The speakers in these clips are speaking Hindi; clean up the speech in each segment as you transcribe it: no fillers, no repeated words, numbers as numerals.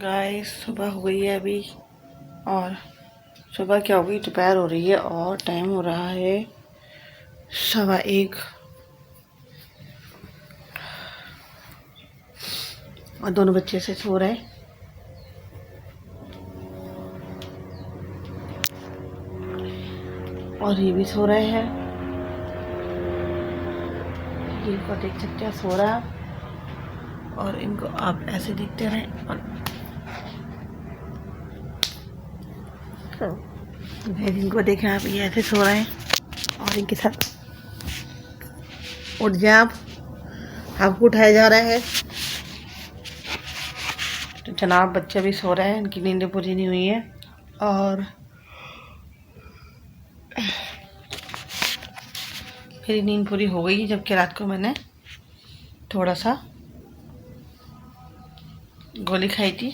गाइस सुबह हो गई है अभी। और सुबह क्या हो गई, दोपहर हो रही है और टाइम हो रहा है 1:15 और दोनों बच्चे से सो रहे हैं। और ये भी सो रहे हैं, ये को देख सकते हैं सो रहा है। और इनको आप ऐसे देखते रहें और इनको देखें आप, ये ऐसे सो रहे हैं और इनके साथ उठ जाए आप, आपको उठाया जा रहा है। तो जनाब बच्चे भी सो रहे हैं, इनकी नींदें पूरी नहीं हुई है। और मेरी नींद पूरी हो गई, जबकि रात को मैंने थोड़ा सा गोली खाई थी।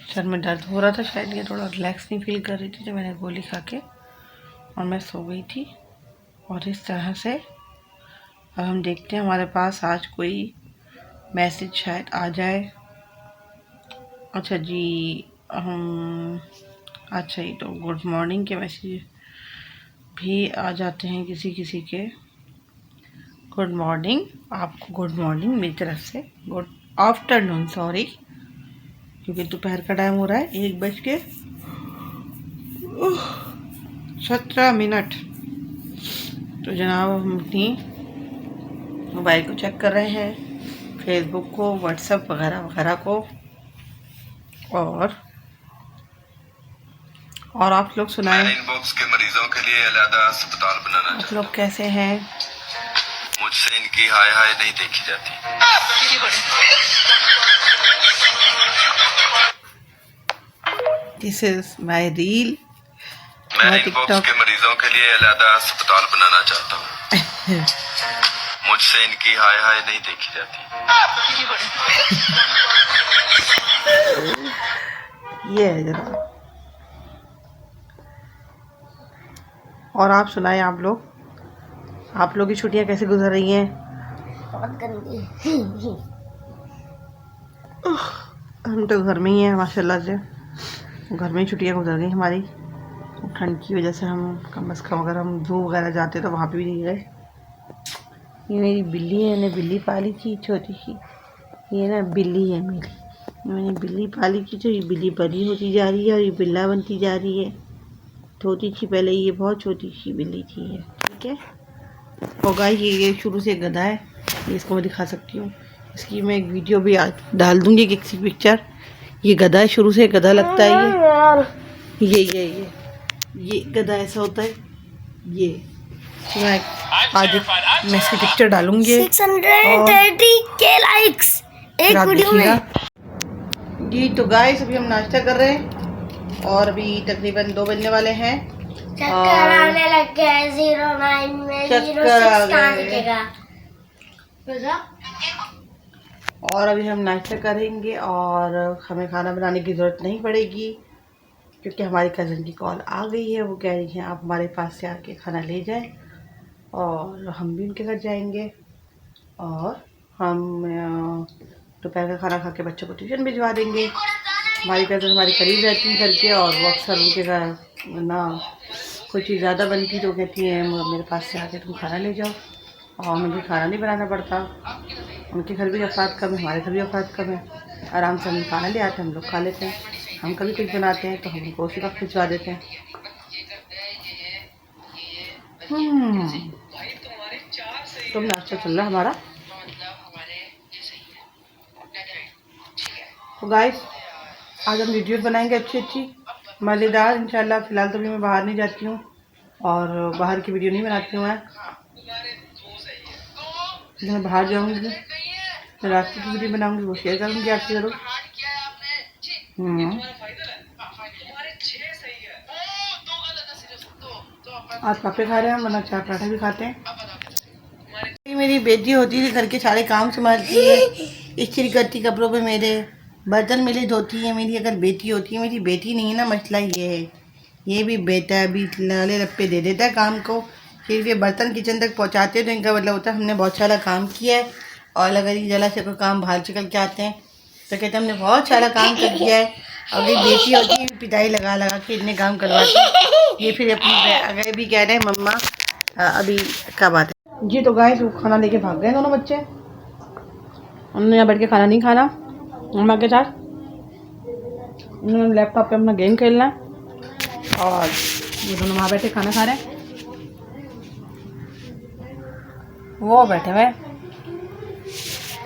सर में दर्द हो रहा था, शायद ये थोड़ा रिलैक्स नहीं फील कर रही थी, तो मैंने गोली खा के और मैं सो गई थी। और इस तरह से अब हम देखते हैं, हमारे पास आज कोई मैसेज शायद आ जाए। अच्छा जी, हम अच्छा ही तो गुड मॉर्निंग के मैसेज भी आ जाते हैं किसी किसी के। गुड मॉर्निंग, आपको गुड मॉर्निंग मेरी तरफ से। गुड आफ्टरनून, सॉरी, क्योंकि दोपहर का टाइम हो रहा है 1:17। तो जनाब हम अपनी मोबाइल को चेक कर रहे हैं, फेसबुक को, व्हाट्सएप वगैरह वगैरह को। और आप लोग सुनाएं, इनबॉक्स के मरीजों के लिए अलग अस्पताल बनाना आप लोग कैसे हैं? मुझसे इनकी हाय हाय नहीं देखी जाती। This is my reel. मैं इनबॉक्स के मरीजों के लिए अलग अस्पताल बनाना चाहता हूँ। मुझसे इनकी हाय हाय नहीं देखी जाती। ये है जरा। और आप सुनाएं, आप लोग की छुट्टियां कैसे गुजर रही हैं? बहुत गंदी। हम तो घर में ही हैं माशाल्लाह से, घर में ही छुट्टियां गुजर गई हमारी। ठंड की वजह से हम कम अज़ कम अगर हम जू वगैरह जाते तो वहाँ पे भी नहीं गए। ये मेरी बिल्ली है, मैंने बिल्ली पाली थी छोटी सी। ये ना बिल्ली है मेरी, मैंने बिल्ली पाली थी, तो ये बिल्ली बड़ी होती जा रही है और ये बिल्ला बनती जा रही है। छोटी थी पहले, ये बहुत छोटी सी बिल्ली थी ये, ठीक है। होगा ये शुरू से गधा है, ये इसको मैं दिखा सकती हूँ, इसकी मैं एक वीडियो भी डाल दूँगी, किसी पिक्चर। ये गधा है, शुरू से गधा लगता है ये गधा ऐसा होता है। ये मैं आज मैं इसकी पिक्चर डालूंगी 630K लाइक्स एक वीडियो में। जी तो गाइस अभी हम नाश्ता कर रहे हैं और अभी तकरीबन 2 बजने वाले हैं। चक्कर आने लग गया 09 में, 06 कहाँ दिखेगा? और अभी हम नाश्ता करेंगे और हमें खाना बनाने की ज़रूरत नहीं पड़ेगी, क्योंकि हमारी कज़न की कॉल आ गई है। वो कह रही हैं आप हमारे पास से आके खाना ले जाएं, और हम भी उनके घर जाएंगे। और हम दोपहर का खाना खा के बच्चों को ट्यूशन भिजवा देंगे। हमारी कज़न हमारी करीब रहती हैं घर के, और वो अक्सर उनके घर ना कोई चीज़ ज़्यादा बनती तो कहती हैं मेरे पास से आके तुम खाना ले जाओ, और मुझे खाना नहीं बनाना पड़ता। उनके घर भी अफराद कम है, हमारे घर भी अफराद कम है, आराम से हम खाना ले आते हैं, हम लोग खा लेते हैं। हम कभी कुछ बनाते हैं तो हम उनको उसी वक्त भिजवा देते हैं। तो नाश्ता चल रहा है हमारा। तो गाइस आज हम वीडियो बनाएंगे अच्छी मज़ेदार इंशाल्लाह। फ़िलहाल तो मैं बाहर नहीं जाती हूँ और बाहर की वीडियो नहीं बनाती हूँ मैं। जब मैं बाहर जाऊँगी तो रास्ते की वीडियो बनाऊँगी, वो शेयर करूँगी आपसे ज़रूर। आज पापे खा रहे हैं, वरना चाय पराठा भी खाते हैं। मेरी बेटी होती थी, घर के सारे काम संभालती है, इस्त्री करती कपड़ों पे, मेरे बर्तन मेरे धोती है। मेरी अगर बेटी होती है, मेरी बेटी नहीं है ना, मसला ये है। ये भी बेटा अभी लाले रप्पे दे देता है काम को, फिर ये बर्तन किचन तक पहुंचाते हैं तो इनका मतलब होता है हमने बहुत सारा काम किया है। और अगर ये जला से कोई काम बाहर निकल के आते हैं तो कहते हमने बहुत सारा काम कर दिया है। अभी बेटी होती है पिटाई लगा लगा के इतने काम करवाती है। ये फिर अपनी अगर भी कह रहे हैं मम्मा अभी क्या बात है जी। तो गाइस वो खाना लेके भाग गए दोनों बच्चे। उन्होंने यहाँ बैठ के खाना नहीं खाना मम्मा के साथ। उन्होंने लैपटॉप पे अपना गेम खेलना है और ये दोनों वहाँ बैठे खाना खा रहे हैं। वो बैठे हुए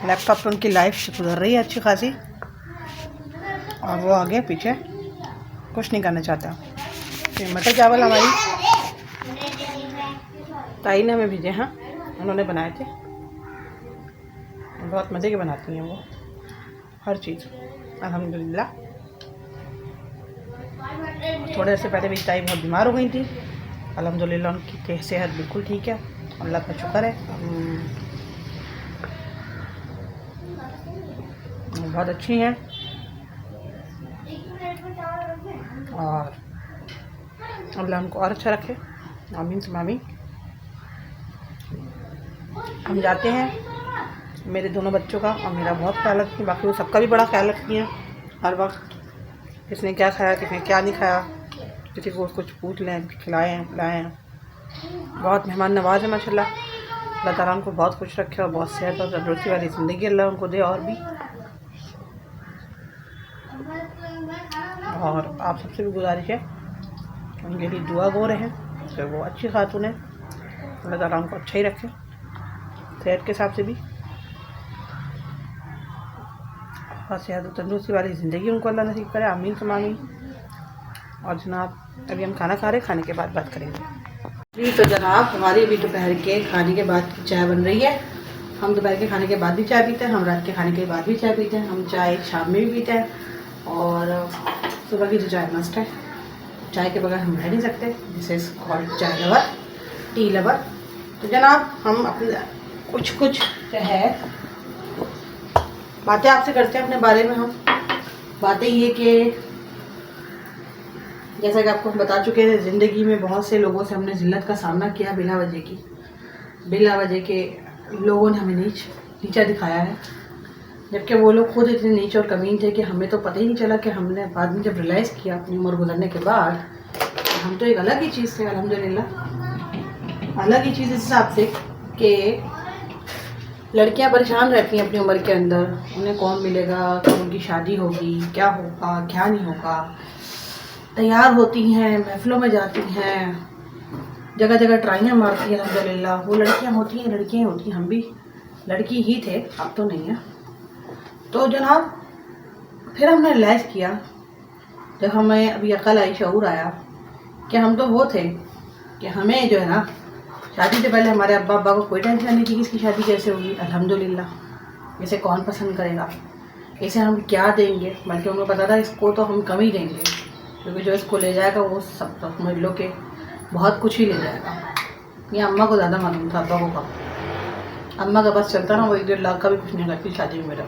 लैपटॉप पे उनकी लाइफ गुजर रही है अच्छी खासी और वो आगे पीछे कुछ नहीं करना चाहता। फिर मटर चावल हमारी ताई ने हमें भेजे हैं, उन्होंने बनाए थे। बहुत मज़े के बनाती हैं वो हर चीज़ अल्हम्दुलिल्लाह। थोड़े से पहले मेरी ताई बहुत बीमार हो गई थी, अल्हम्दुलिल्लाह उनकी सेहत बिल्कुल ठीक है, अल्लाह का शुक्र है। बहुत अच्छी हैं और अल्लाह उनको और अच्छा रखे, आमीन से आमीन। हम जाते हैं, मेरे दोनों बच्चों का और मेरा बहुत ख्याल रखती हैं, बाकी वो सबका भी बड़ा ख्याल रखती हैं हर वक्त। किसने क्या खाया किसने क्या नहीं खाया, किसी को कुछ पूछ लें, खिलाएँ हैं पिलाएँ हैं। बहुत मेहमान नवाज है माशाल्लाह। अल्लाह ताला उनको बहुत खुश रखे और बहुत सेहत और तंदुरुस्ती वाली ज़िंदगी अल्लाह उनको दे। और आप सबसे भी गुजारिश है उनके लिए दुआ गो रहे हैं कि वो अच्छी खातून है, अल्लाह ताला उनको अच्छा ही रखे सेहत के हिसाब से भी, और सेहत और तंदुरुस्ती वाली ज़िंदगी उनको अल्लाह नसीब करे, आमीन से आमीन। और जनाब अभी हम खाना खा रहे हैं, खाने के बाद बात करेंगे जी। तो जनाब हमारी अभी दोपहर के खाने के बाद की चाय बन रही है। हम दोपहर के खाने के बाद भी चाय पीते हैं, हम रात के खाने के बाद भी चाय पीते हैं, हम चाय शाम में भी पीते हैं और सुबह की जो चाय मस्ट है। चाय के बगैर हम रह नहीं सकते, दिस इज़ कॉल्ड चाय लवर, टी लवर। तो जनाब हम अपने कुछ जो है बातें आपसे करते हैं अपने बारे में। हम बातें ये कि जैसा कि आपको हम बता चुके हैं, ज़िंदगी में बहुत से लोगों से हमने ज़िल्लत का सामना किया बिला वजह के लोगों ने हमें नीचा दिखाया है, जबकि वो लोग खुद इतने नीच और कमीन थे कि हमें तो पता ही नहीं चला कि हमने बाद में जब रियलाइज़ किया अपनी उम्र गुजरने के बाद हम तो एक अलग ही चीज़ थे अल्हम्दुलिल्लाह। अलग ही चीज़ इस हिसाब से कि लड़कियां परेशान रहती हैं अपनी उम्र के अंदर, उन्हें कौन मिलेगा, कब उनकी शादी होगी, क्या होगा क्या नहीं होगा। तैयार होती हैं, महफिलों में जाती हैं, जगह जगह ट्राइयाँ मारती हैं अल्हम्दुलिल्लाह। वो लड़कियाँ होती हैं, हम भी लड़की ही थे, अब तो नहीं है। तो जनाब फिर हमने रियलाइज़ किया जब हमें अभी अकल आई, शऊर आया कि हम तो वो थे कि हमें जो है ना शादी से पहले हमारे अब्बा अब्बा को कोई टेंशन नहीं थी कि इसकी शादी कैसे होगी, अल्हम्दुलिल्लाह। इसे कौन पसंद करेगा, इसे हम क्या देंगे, बल्कि उनको पता था इसको तो हम कम ही देंगे, क्योंकि जो इसको ले जाएगा वो सब तो समझ लो कि बहुत कुछ ही ले जाएगा। ये अम्मा को ज़्यादा मालूम था, अब्बा को कम। अम्मा का बस चलता ना, वो 1-1.5 लाख का भी कुछ नहीं करती शादी में मेरा,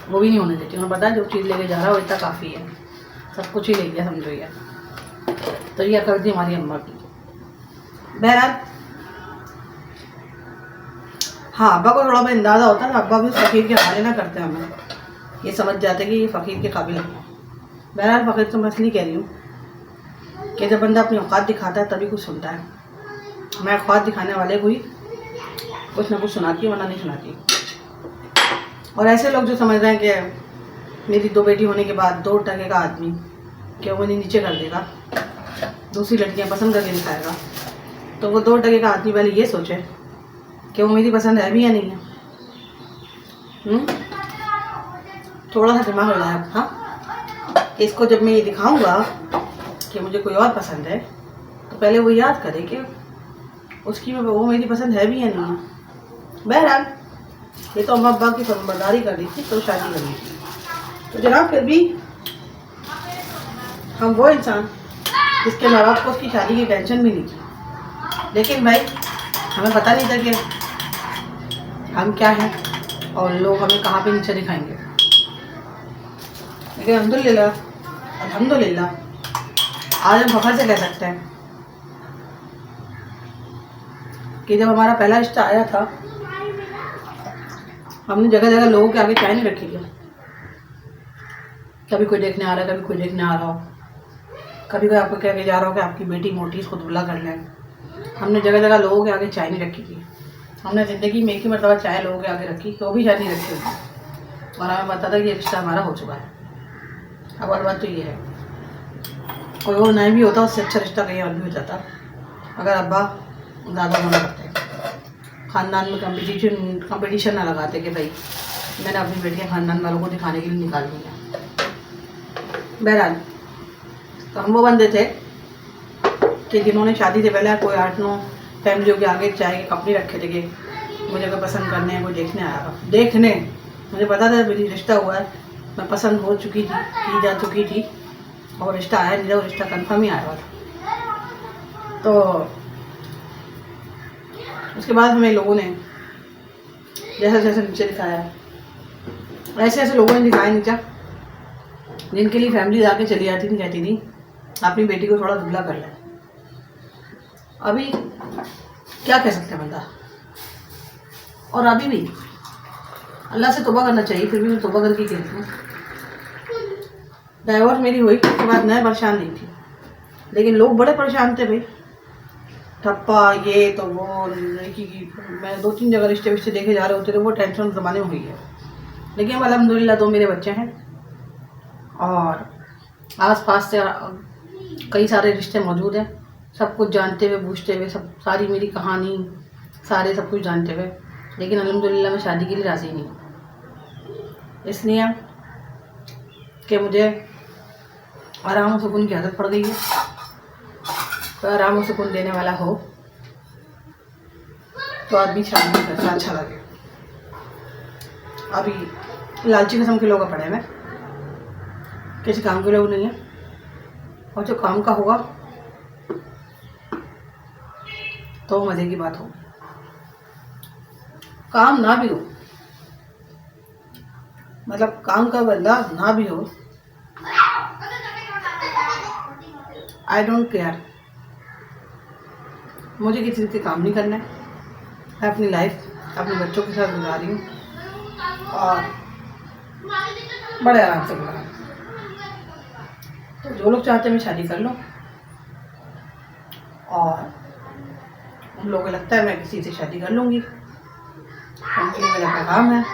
वो भी नहीं होने देती। उन्हें पता है जो चीज़ लेके जा रहा है वो इतना काफ़ी है, सब कुछ ही ले गया समझो ये। तो ये कर दी हमारी अम्मा की। बहरहाल हाँ, अब्बा को थोड़ा बहुत अंदाज़ा होता है, अब्बा भी उस फ़कीर के हवाले ना करते हैं, हमें ये समझ जाते कि ये फ़कीर के काबिल है। बहरहाल फ़कीर तो मैं इसलिए कह रही हूँ कि जब बंदा अपनी औकात दिखाता है तभी कुछ सुनता है। मैं औकात दिखाने वाले को ही कुछ ना कुछ सुनाती हूँ, वरना नहीं सुनाती। और ऐसे लोग जो समझ रहे हैं कि मेरी 2 बेटी होने के बाद 2 टके का आदमी क्या वो नहीं नीचे कर देगा, दूसरी लड़कियां पसंद करके दिखाएगा, तो वो 2 टके का आदमी पहले ये सोचे कि वो मेरी पसंद है भी या नहीं है। थोड़ा सा दिमाग लगाया। हाँ, इसको जब मैं ये दिखाऊंगा कि मुझे कोई और पसंद है तो पहले वो याद करे कि उसकी वो मेरी पसंद है भी या नहीं है। बहरहाल ये तो अम्मा अब्बा की फरमाबरदारी कर रही थी तो शादी कर ली थी। तो जनाब फिर भी हम वो इंसान जिसके माँ बाप को उसकी शादी की टेंशन भी नहीं थी, लेकिन भाई हमें पता नहीं था कि हम क्या हैं और लोग हमें कहाँ पे नीचे दिखाएंगे। लेकिन अल्हम्दुलिल्लाह आज हम फखर से कह सकते हैं कि जब हमारा पहला रिश्ता आया था हमने जगह जगह लोगों के आगे चाय नहीं रखी है। कभी कोई देखने आ रहा है, कभी कोई देखने आ रहा हो, कभी कोई आपको कह के जा रहा हो कि आपकी बेटी मोटी, इसको दुबला कर लें। हमने जगह जगह लोगों के आगे चाय नहीं रखी थी। हमने ज़िंदगी में एक ही मरतबा चाय लोगों के आगे रखी, तो भी शायद नहीं रखी होगी, और हमें पता था कि रिश्ता हमारा हो चुका है। अब और बात तो ये है, कोई और नहीं भी होता, उससे अच्छा रिश्ता कहीं और भी हो जाता अगर अब्बा ज़्यादा मना करते। ख़ानदान में कंपटीशन ना लगाते कि भाई मैंने अपनी बेटी के ख़ानदान वालों को दिखाने के लिए निकाल दिया। बहरहाल, तो हम वो बंदे थे कि जिन्होंने शादी से पहले कोई 8-9 फैमिलियों के आगे चाय के कप नहीं रखे थे कि मुझे कोई पसंद करने हैं, कोई देखने आया। देखने मुझे पता था मेरी रिश्ता हुआ है, मैं पसंद हो चुकी थी, की जा चुकी थी, और रिश्ता आया नहीं था, वो रिश्ता कन्फर्म ही आया हुआ था। तो उसके बाद हमें लोगों ने जैसे जैसे नीचे दिखाया, ऐसे ऐसे लोगों ने दिखाया नीचा, जिनके लिए फैमिली आके चली जाती थी, कहती थी अपनी बेटी को थोड़ा दुबला कर ले। अभी क्या कह सकते हैं बंदा, और अभी भी अल्लाह से तौबा करना चाहिए, फिर भी मैं तौबा करके कहती हूँ। डाइवोर्स मेरी हुई, उसके बाद मैं परेशान नहीं थी, लेकिन लोग बड़े परेशान थे भाई, ठप्पा ये तो वो, लड़की की मैं 2-3 जगह रिश्ते देखे जा रहे होते थे, वो टेंशन ज़माने में हुई है। लेकिन अब अल्हम्दुलिल्लाह 2 मेरे बच्चे हैं, और आस-पास से कई सारे रिश्ते मौजूद हैं, सब कुछ जानते हुए, पूछते हुए, सब सारी मेरी कहानी, सारे सब कुछ जानते हुए, लेकिन अल्हम्दुलिल्लाह मैं शादी के लिए राज़ी नहीं हूँ, इसलिए कि मुझे आराम और सुकून की आदत पड़ गई है। तो आराम और सुकून देने वाला हो तो आदमी शादी करना अच्छा लगे। अभी लालची किस्म के लोग पड़े हैं, किसी काम के लोग नहीं है, और जो काम का होगा तो मज़े की बात हो। काम ना भी हो, मतलब काम का बंदा ना भी हो, आई डोंट केयर, मुझे किसी चीज़ के काम नहीं करना है। मैं अपनी लाइफ अपने बच्चों के साथ गुजार रही हूँ, और बड़े आराम से गुजार। तो जो लोग चाहते हैं मैं शादी कर लूँ, और उन लोगों को लगता है मैं किसी से शादी कर लूँगी, उनके लिए मेरा पैगाम है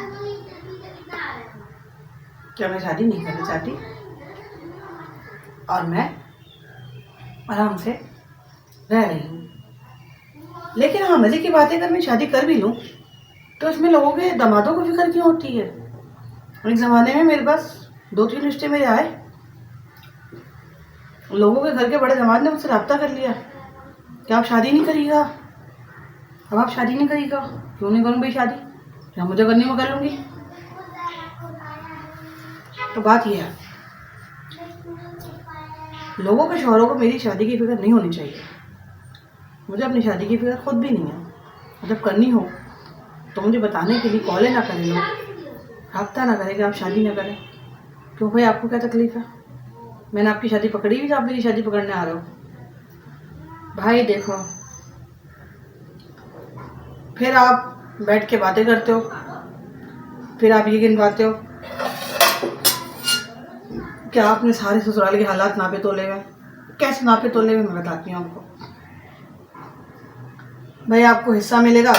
कि मैं शादी नहीं करना चाहती, और मैं आराम से रह रही हूँ। लेकिन हाँ, मज़े की बात है, अगर मैं शादी कर भी लूँ तो इसमें लोगों के दामादों को फिक्र क्यों होती है। एक ज़माने में मेरे पास 2-3 रिश्ते मेरे आए, लोगों के घर के बड़े दामाद ने मुझसे रब्ता कर लिया कि आप शादी नहीं करिएगा, अब आप शादी नहीं करिएगा। क्यों नहीं करूँ भाई शादी, क्या मुझे करनी मैं कर लूँगी। तो बात ये है, लोगों के शौहरों को मेरी शादी की फिक्र नहीं होनी चाहिए, मुझे अपनी शादी की फिक्र खुद भी नहीं है। जब करनी हो तो मुझे बताने के लिए कॉलें ना करें, लोग रब्ता ना करें कि आप शादी ना करें। क्यों भाई, आपको क्या तकलीफ़ है, मैंने आपकी शादी पकड़ी हुई तो आप मेरी शादी पकड़ने आ रहे हो। भाई देखो, फिर आप बैठ के बातें करते हो, फिर आप ये गिनवाते हो कि आपने सारे ससुराल के हालात नापे तोले हुए। कैसे नापे तोले हुए, मैं बताती हूँ आपको। भाई आपको हिस्सा मिलेगा,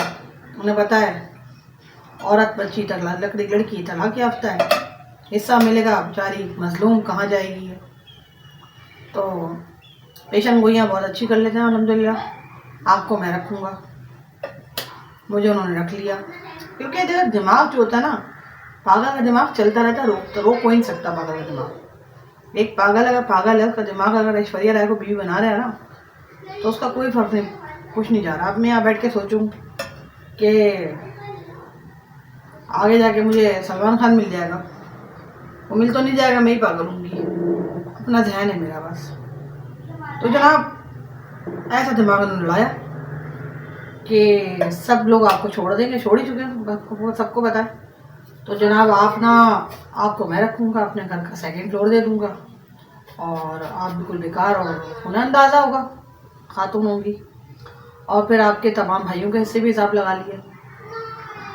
उन्हें पता है औरत बच्ची तलाक, लड़की तलाक याफ्ता है, हिस्सा मिलेगा, बेचारी मजलूम कहाँ जाएगी। तो पेशन गोइयाँ बहुत अच्छी कर लेते हैं अल्हम्दुलिल्लाह, आपको मैं रखूँगा, मुझे उन्होंने रख लिया। क्योंकि देखो, दिमाग जो होता है ना, पागल का दिमाग चलता रहता है, रोक कोई नहीं सकता पागल का दिमाग। एक पागल है, उसका दिमाग अगर ऐश्वर्या राय को बीवी बना रहा है ना, तो उसका कोई फर्क नहीं, कुछ नहीं जा रहा। अब मैं यहाँ बैठ के सोचूं कि आगे जाके मुझे सलमान खान मिल जाएगा, वो मिल तो नहीं जाएगा, मैं ही पागल होंगी, अपना ध्यान है मेरा बस। तो जनाब ऐसा दिमाग उन्होंने लाया कि सब लोग आपको छोड़ देंगे, छोड़ ही चुके हैं, वो सबको पता है। तो जनाब आपको मैं रखूँगा, अपने घर का 2nd फ्लोर दे दूँगा, और आप बिल्कुल बेकार और उन्हें अंदाज़ा होगा खातून होंगी, और फिर आपके तमाम भाइयों के हिस्से भी हिसाब लगा लिए।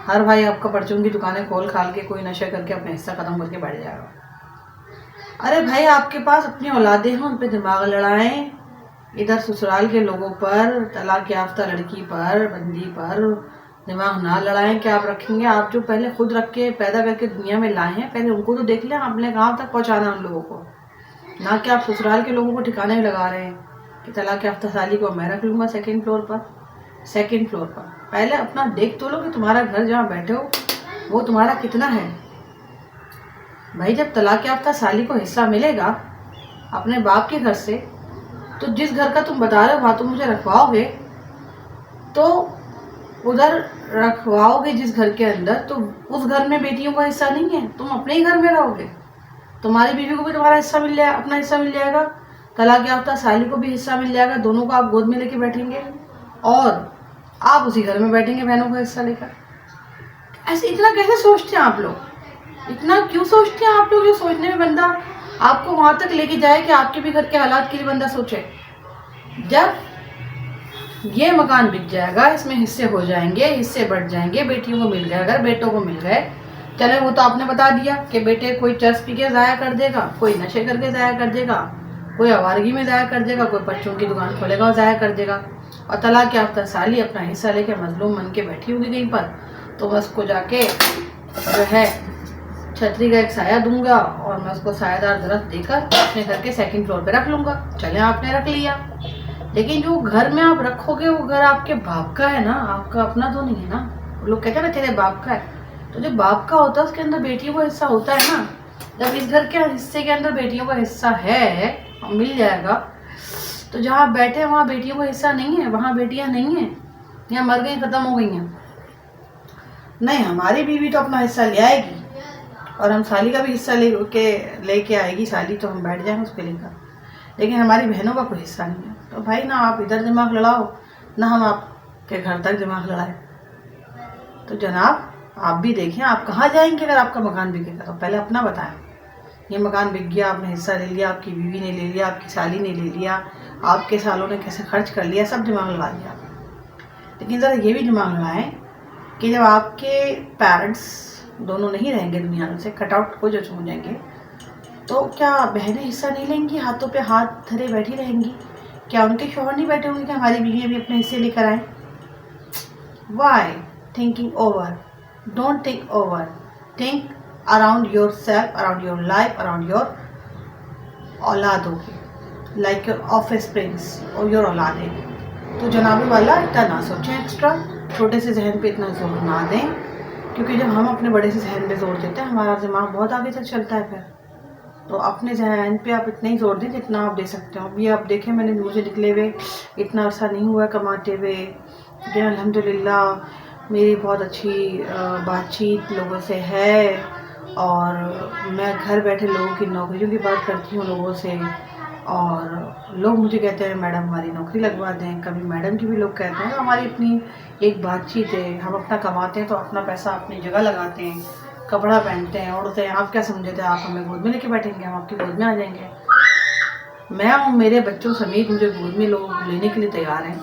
हर भाई आपका परचून की दुकानें खोल खाल के कोई नशा करके अपना हिस्सा खत्म करके बैठ जाएगा। अरे भाई आपके पास अपनी औलादें हैं, उन पे दिमाग लड़ाएं। इधर ससुराल के लोगों पर, तलाक याफ्ता लड़की पर, बंदी पर दिमाग ना लड़ाएं। क्या आप रखेंगे? आप जो पहले खुद रख के पैदा करके दुनिया में लाए हैं, पहले उनको तो देख लें आपने कहाँ तक पहुँचाना उन लोगों को। ना कि आप ससुराल के लोगों को ठिकाने में लगा रहे हैं कि तलाक याफ्ता साली को मैं रख लूँगा सेकंड फ्लोर पर। पहले अपना देख तो लो कि तुम्हारा घर जहाँ बैठे हो वो तुम्हारा कितना है। भाई जब तलाक याफ्ता साली को हिस्सा मिलेगा अपने बाप के घर से, तो जिस घर का तुम बता रहे हो वहाँ तुम मुझे रखवाओगे, तो उधर रखवाओगे जिस घर के अंदर, तो उस घर में बेटियों का हिस्सा नहीं है, तुम अपने ही घर में रहोगे। तुम्हारी बीवी को भी तुम्हारा हिस्सा मिल जाएगा, अपना हिस्सा मिल जाएगा, तलाक याफ्ता साली को भी हिस्सा मिल जाएगा। दोनों को आप गोद में लेके बैठेंगे और आप उसी घर में बैठेंगे बहनों का हिस्सा लेकर। ऐसे इतना कैसे सोचते हैं आप लोग? इतना क्यों सोचते हैं आप लोग? जो सोचने में बंदा आपको वहां तक लेके जाए कि आपके भी घर के हालात के लिए बंदा सोचे। जब ये मकान बिक जाएगा, इसमें हिस्से हो जाएंगे, हिस्से बढ़ जाएंगे, बेटियों को मिल गए, अगर बेटों को मिल गए, चले वो तो आपने बता दिया कि बेटे कोई चर्च पी के ज़ाया कर देगा, कोई नशे करके ज़ाया कर देगा, कोई आवारगी में ज़ाया कर देगा, कोई बच्चों की दुकान खोलेगा और ज़ाया कर देगा, और तलाक याफ्ता साली अपना हिस्सा लेके मजलूम बन के बैठी होगी कहीं पर, तो मैं उसको जाके जो है छतरी का एक साया दूंगा और मैं उसको सायादार दरख्त देकर अपने घर के सेकंड फ्लोर पे रख लूँगा। चले आपने रख लिया, लेकिन जो घर में आप रखोगे वो घर आपके बाप का है ना, आपका अपना तो नहीं है ना। लोग कहते हैं ना तेरे बाप का है, तो जो बाप का होता है उसके अंदर बेटियों का हिस्सा होता है ना। जब इस घर के हिस्से के अंदर बेटियों का हिस्सा है और मिल जाएगा, तो जहाँ बैठे वहाँ बेटियों का हिस्सा नहीं है, वहाँ बेटियाँ नहीं हैं, या मर गई खत्म हो गई हैं। नहीं, हमारी बीवी तो अपना हिस्सा ले आएगी और हम साली का भी हिस्सा लेके आएगी साली, तो हम बैठ जाएंगे उसके लेकर, लेकिन हमारी बहनों का कोई हिस्सा नहीं है। तो भाई ना आप इधर दिमाग लड़ाओ, ना हम आपके घर तक दिमाग लड़ाए। तो जनाब आप भी देखें आप कहाँ जाएंगे अगर आपका मकान बिकेगा। तो पहले अपना बताएं, ये मकान बिक गया, आपने हिस्सा ले लिया, आपकी बीवी ने ले लिया, आपकी साली ने ले लिया, आपके सालों ने कैसे खर्च कर लिया, सब दिमाग लगा दिया। लेकिन ज़रा ये भी दिमाग लगाएं कि जब आपके पेरेंट्स दोनों नहीं रहेंगे दुनिया से, कटआउट हो जाएंगे, तो क्या बहनें हिस्सा नहीं लेंगी, हाथों पे हाथ धरे बैठी रहेंगी? क्या उनके शौहर नहीं बैठे होंगे कि हमारी बीवी भी अपने हिस्से लेकर आए? Why thinking over? Don't think over, think around yourself, around your life, around your औलादों की, लाइक योर ऑफिस प्रिंस और योर औलादें। तो जनाबी वाला इतना ना सोचें, एक्स्ट्रा छोटे से जहन पे इतना जोर ना दें, क्योंकि जब हम अपने बड़े से जहन पे जोर देते हैं हमारा दिमाग बहुत आगे तक चलता है। फिर तो अपने जहन पे आप इतना ही जोर दें जितना आप दे सकते हो। अभी आप देखें मुझे निकले हुए इतना अर्सा नहीं हुआ कमाते हुए, लेकिन अल्हम्दुलिल्लाह मेरी बहुत अच्छी बातचीत लोगों से है, और मैं घर बैठे लोगों की नौकरियों की बात करती हूँ लोगों से, और लोग मुझे कहते हैं मैडम हमारी नौकरी लगवा दें। कभी मैडम की भी लोग कहते हैं, तो हमारी अपनी एक बातचीत है। हम अपना कमाते हैं तो अपना पैसा अपनी जगह लगाते हैं, कपड़ा पहनते हैं, ओढ़ते हैं। आप क्या समझे थे आप हमें गोद में लेके बैठेंगे? हम आपकी गोद में आ जाएंगे। मैं और मेरे बच्चों समेत मुझे गोद में लोग लेने के लिए तैयार हैं।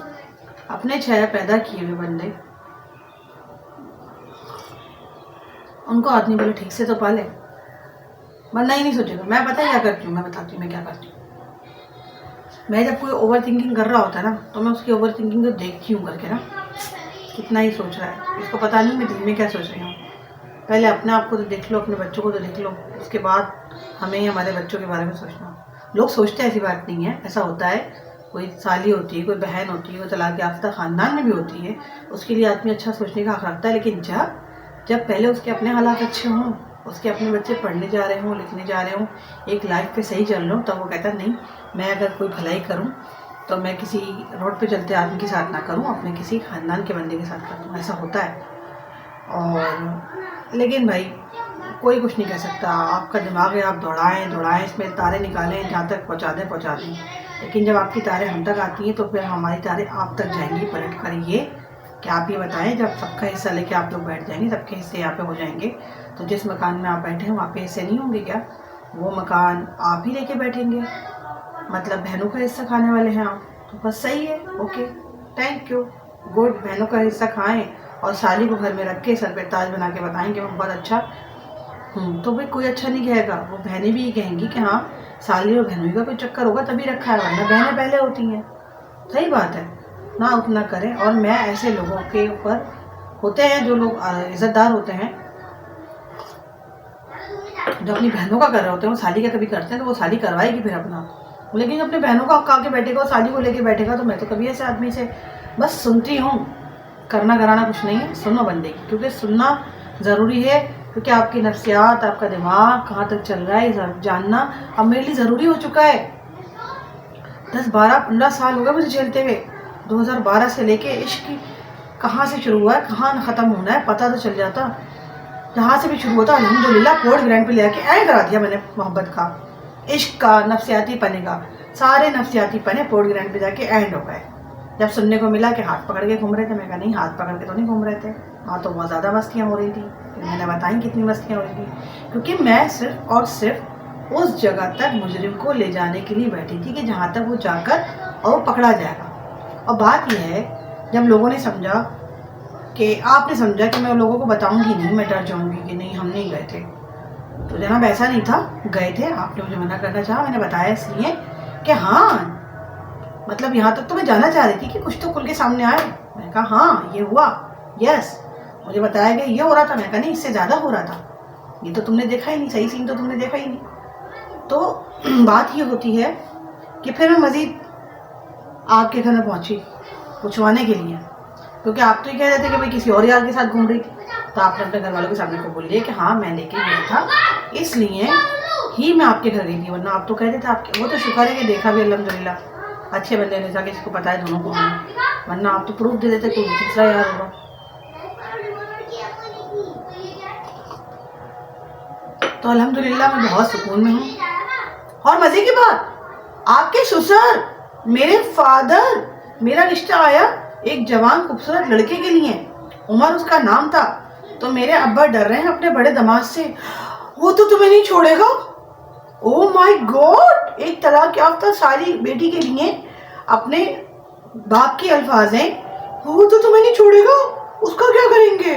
अपने 6 पैदा किए हुए बंदे, उनको आदमी बोले ठीक से तो पाले, बंदा ही नहीं सोचेगा। मैं पता क्या करती हूँ, मैं बताती हूँ मैं क्या करती हूँ। मैं जब कोई ओवर थिंकिंग कर रहा होता है ना, तो मैं उसकी ओवर थिंकिंग को देखती हूँ करके ना, कितना ही सोच रहा है, इसको पता नहीं मैं दिल में क्या सोच रही हूँ। पहले अपने आप को तो देख लो, अपने बच्चों को तो देख लो, उसके बाद हमें हमारे बच्चों के बारे में सोचना। लोग सोचते हैं, ऐसी बात नहीं है, ऐसा होता है। कोई साली होती है, कोई बहन होती है, कोई तलाक याफ्ता ख़ानदान में भी होती है, उसके लिए आदमी अच्छा सोचने का हक़ रखता है। लेकिन जब पहले उसके अपने हालात अच्छे हों, उसके अपने बच्चे पढ़ने जा रहे हों, लिखने जा रहे हों, एक लाइफ पे सही चल रहे हों, तब वो कहता नहीं मैं अगर कोई भलाई करूं तो मैं किसी रोड पे चलते आदमी के साथ ना करूं, अपने किसी ख़ानदान के बंदे के साथ करूं। ऐसा होता है। और लेकिन भाई कोई कुछ नहीं कह सकता। आपका दिमाग है, आप दौड़ाएं, इसमें तारे निकालें, जहाँ तक पहुँचा दें। लेकिन जब आपकी तारें हम तक आती हैं तो फिर हमारी तारें आप तक जाएंगी पलट कर। ये क्या आप ये बताएं, जब सबका हिस्सा लेके आप लोग बैठ जाएंगे, सबके हिस्से यहाँ पे हो जाएंगे, तो जिस मकान में आप बैठे हैं वहाँ पे हिस्से नहीं होंगे क्या? वो मकान आप ही लेके बैठेंगे, मतलब बहनों का हिस्सा खाने वाले हैं आप। तो बस सही है, ओके, थैंक यू, गुड। बहनों का हिस्सा खाएं और साली को घर में रख के सर पे ताज बना के बताएंगे वो बहुत अच्छा। तो भाई कोई अच्छा नहीं कहेगा, वो बहनें भी ये कहेंगी कि हाँ साली और बहनों का कोई चक्कर होगा तभी रखा है, वरना बहनें पहले होती हैं। सही बात है ना, उतना करें। और मैं ऐसे लोगों के ऊपर, होते हैं जो लोग इज्जतदार होते हैं, जो अपनी बहनों का कर रहे होते हैं, वो साली का कभी करते हैं तो वो साली करवाएगी फिर अपना, लेकिन अपने बहनों का हक के बैठेगा और साली को लेके बैठेगा। तो मैं तो कभी ऐसे आदमी से बस सुनती हूँ, करना कराना कुछ नहीं है, सुनो बंदे की, क्योंकि सुनना ज़रूरी है, क्योंकि आपकी नफ्सियात, आपका दिमाग कहाँ तक चल रहा है जानना अब मेरे लिए ज़रूरी हो चुका है। 10, 12, 15 साल हो गए मुझे झेलते हुए। 2012 से लेके इश्क कहाँ से शुरू हुआ है, कहाँ ख़त्म होना है पता तो चल जाता। जहाँ से भी शुरू होता अल्हम्दुलिल्लाह कोड ग्रैंड पे ले आके ऐड करा दिया मैंने। मोहब्बत का, इश्क का, नफ्सियाती पने का, सारे नफ्सियाती पने पोर्ट ग्रैंड पे जाके एंड हो गए। जब सुनने को मिला कि हाथ पकड़ के घूम रहे थे, मैं कहा नहीं हाथ पकड़ के तो नहीं घूम रहे थे, हाँ तो बहुत ज़्यादा मस्तियाँ हो रही थी। फिर मैंने बताई कितनी मस्तियाँ हो रही थी, क्योंकि मैं सिर्फ और सिर्फ उस जगह तक मुजरिम को ले जाने के लिए बैठी थी कि जहाँ तक वो जाकर और वो पकड़ा जाएगा। और बात यह है, जब लोगों ने समझा कि आपने समझा कि मैं लोगों को बताऊंगी नहीं, मैं डर जाऊंगी कि नहीं हम नहीं गए थे, तो जनाब ऐसा नहीं था, गए थे। आपने मुझे मना करना चाहा, मैंने बताया इसलिए कि हाँ मतलब यहाँ तक तो मैं जाना चाह रही थी कि कुछ तो खुल के सामने आए। मैंने कहा हाँ ये हुआ, यस मुझे बताया गया ये हो रहा था। मैं कहा नहीं इससे ज़्यादा हो रहा था, ये तो तुमने देखा ही नहीं, सही सीन तो तुमने देखा ही नहीं। तो बात ये होती है कि फिर मैं मज़ीद आपके घर में पहुँची पूछवाने के लिए, क्योंकि आप तो ये कह रहे थे कि भाई किसी और यार के साथ घूम रही थी। तो आपने अपने घर वालों के सामने को बोल दिया कि हाँ मैं लेके गया था, इसलिए ही मैं आपके घर गई थी, वरना आप तो कह रहे थे आपके। वो तो शुक्र है कि देखा भी अल्हम्दुलिल्लाह, अच्छे बंदे ने जाके इसको पता है दोनों को, वरना आप तो प्रूफ दे देते कोई तीसरा यार होगा। तो अल्हम्दुलिल्लाह मैं बहुत सुकून में हूँ। और मज़े की बात, आपके ससुर, मेरे फादर, मेरा रिश्ता आया एक जवान खूबसूरत लड़के के लिए, उमर उसका नाम था। तो मेरे अब्बा डर रहे हैं अपने बड़े दामाद से, वो तो तुम्हें नहीं छोड़ेगा। ओह माय गॉड, एक तलाक याफ्ता सारी बेटी के लिए अपने बाप के अल्फाज हैं, वो तो तुम्हें नहीं छोड़ेगा, उसका क्या करेंगे,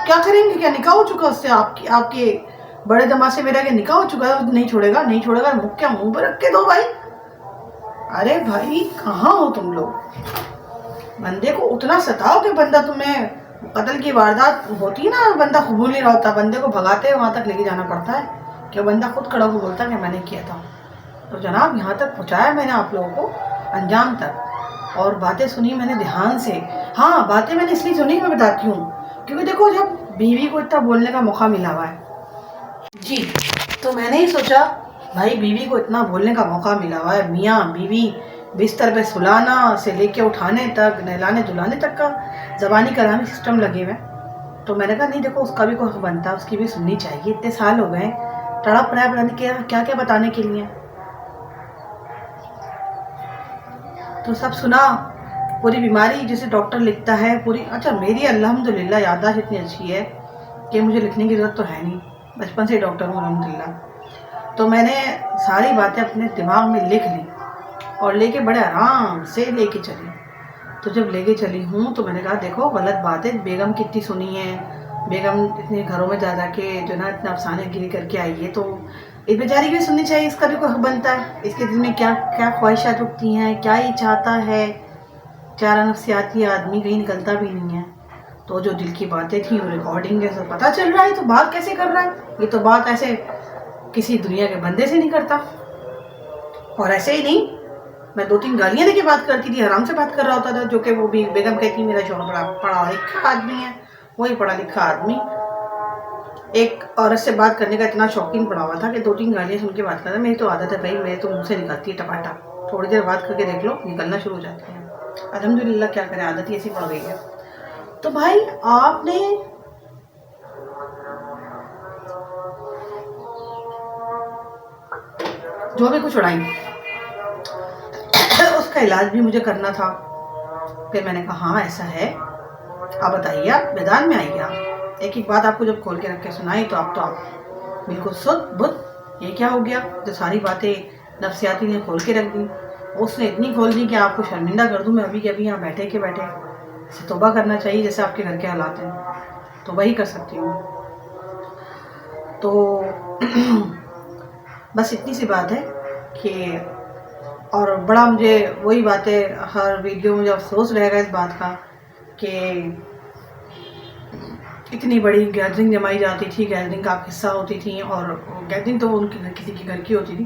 क्या करेंगे, क्या निकाह हो चुका उससे, आपके बड़े दामाद से मेरा क्या निकाह हो चुका है, नहीं छोड़ेगा नहीं छोड़ेगा, क्या मुंह पर रख के दो भाई। अरे भाई कहाँ हो तुम लोग, बंदे को उतना सताओ कि बंदा, तुम्हें कत्ल की वारदात होती ना, बंदा कबूल नहीं रहा होता, बंदे को भगाते हुए वहाँ तक लेके जाना पड़ता है कि बंदा खुद खड़ा होकर बोलता कि मैंने किया था। तो जनाब यहाँ तक पहुँचाया मैंने आप लोगों को अंजाम तक, और बातें सुनी मैंने ध्यान से। हाँ बातें मैंने इसलिए सुनी, मैं बताती हूँ, क्योंकि देखो जब बीवी को इतना बोलने का मौका मिला हुआ है जी, तो मैंने ही सोचा भाई बीवी को इतना बोलने का मौका मिला हुआ है, मियाँ बीवी बिस्तर पे सुलाना से लेके उठाने तक, नहलाने धुलाने तक का ज़बानी कलामी सिस्टम लगे हुए। तो मैंने कहा नहीं देखो उसका भी कोई हक बनता है, उसकी भी सुननी चाहिए, इतने साल हो गए तड़प रहा है क्या क्या बताने के लिए। तो सब सुना, पूरी बीमारी जैसे डॉक्टर लिखता है पूरी। अच्छा मेरी अल्हम्दुलिल्लाह याददाश्त इतनी अच्छी है कि मुझे लिखने की ज़रूरत तो है नहीं, बचपन से डॉक्टर हूँ अल्हम्दुलिल्लाह। तो मैंने सारी बातें अपने दिमाग में लिख ली और लेके बड़े आराम से लेके चली। तो जब लेके चली हूँ तो मैंने कहा देखो गलत बात है, बेगम कितनी सुनी है, बेगम इतने घरों में जा के जो ना इतना अफसाने गिरी करके आई है, तो इस बेचारी की भी सुननी चाहिए, इसका भी कोई हक बनता है, इसके दिल में क्या क्या ख्वाहिशात उठती हैं, क्या ही चाहता है। चारा नफ्सियाती आदमी कहीं निकलता भी नहीं है। तो जो दिल की बातें थी वो रिकॉर्डिंग है, सब पता चल रहा है, तो बात कैसे कर रहा है, ये तो बात ऐसे किसी दुनिया के बंदे से नहीं करता। और ऐसे ही नहीं, मैं 2-3 गालियाँ देके बात करती थी, आराम से बात कर रहा होता था, जो कि वो भी बेगम कहती मेरा शौहर बड़ा पढ़ा लिखा आदमी है। वही पढ़ा लिखा आदमी एक औरत से बात करने का इतना शौकीन पड़ा हुआ था कि 2-3 गालियाँ सुन के बात करता। मेरी तो आदत है भाई, मेरे तो मुँह से निकलती है टपाटा, थोड़ी देर बात करके देख लो निकलना शुरू हो जाते हैं। अल्हम्दुलिल्लाह क्या करें, आदत ही ऐसी पड़ गई है। तो भाई आपने जो भी कुछ उड़ाई उसका इलाज भी मुझे करना था। फिर मैंने कहा हाँ ऐसा है, आप बताइए, आप मैदान में आइए। आप एक एक बात आपको जब खोल के रख के सुनाई तो आप बिल्कुल सुध बुध, ये क्या हो गया, जो सारी बातें नफ्सियाती ने खोल के रख दी, उसने इतनी खोल दी कि आपको शर्मिंदा कर दूं मैं अभी के अभी यहाँ बैठे के बैठे। इसे तौबा करना चाहिए, जैसे आपके घर के हालात हैं, तौबा ही कर सकती हूँ। तो बस इतनी सी बात है कि, और बड़ा मुझे वही बातें हर वीडियो में मुझे अफसोस रहेगा इस बात का कि इतनी बड़ी गैदरिंग जमाई जाती थी, गैदरिंग का आप हिस्सा होती थी, और गैदरिंग तो उनके किसी के घर की होती थी,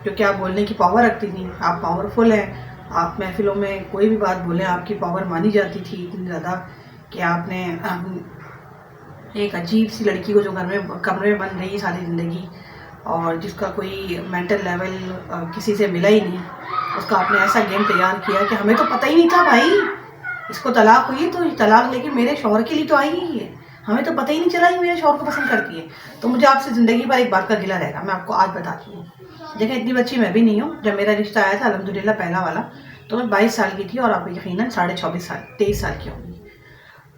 क्योंकि आप बोलने की पावर रखती थी, आप पावरफुल हैं, आप महफिलों में कोई भी बात बोलें आपकी पावर मानी जाती थी इतनी ज़्यादा कि आपने एक अजीब सी लड़की को जो घर में कमरे में बंद रही सारी ज़िंदगी, और जिसका कोई मेंटल लेवल किसी से मिला ही नहीं, उसका आपने ऐसा गेम तैयार किया कि हमें तो पता ही नहीं था भाई, इसको तलाक हुई तो तलाक लेके मेरे शौहर के लिए तो आई ही है, हमें तो पता ही नहीं चला ही मेरे शौहर को पसंद करती है। तो मुझे आपसे ज़िंदगी भर एक बात का गिला रहेगा, मैं आपको आज बताती हूँ। देखिए इतनी बच्ची मैं भी नहीं हूँ, जब मेरा रिश्ता आया था अल्हम्दुलिल्लाह पहला वाला, तो मैं 22 साल की थी और आप यकीनन 23 साल की होंगी।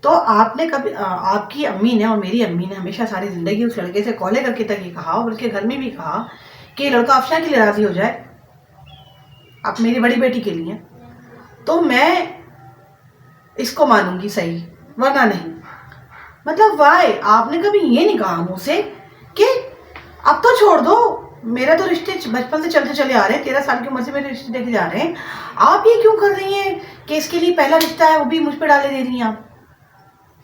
तो आपने कभी आपकी अम्मी ने और मेरी अम्मी ने हमेशा सारी ज़िंदगी उस लड़के से कॉले करके तक ये कहा, बल्कि घर में भी कहा कि ये लड़का अफशा के लिए राज़ी हो जाए, आप मेरी बड़ी बेटी के लिए, तो मैं इसको मानूंगी सही, वरना नहीं। मतलब वाई आपने कभी ये नहीं कहा मुझसे कि अब तो छोड़ दो, मेरा तो रिश्ते बचपन से चलते चले आ रहे हैं, 13 साल की उम्र से मेरे रिश्ते देखे जा रहे हैं, आप ये क्यों कर रही हैं कि इसके लिए पहला रिश्ता है वो भी मुझ पर डाले दे रही हैं आप।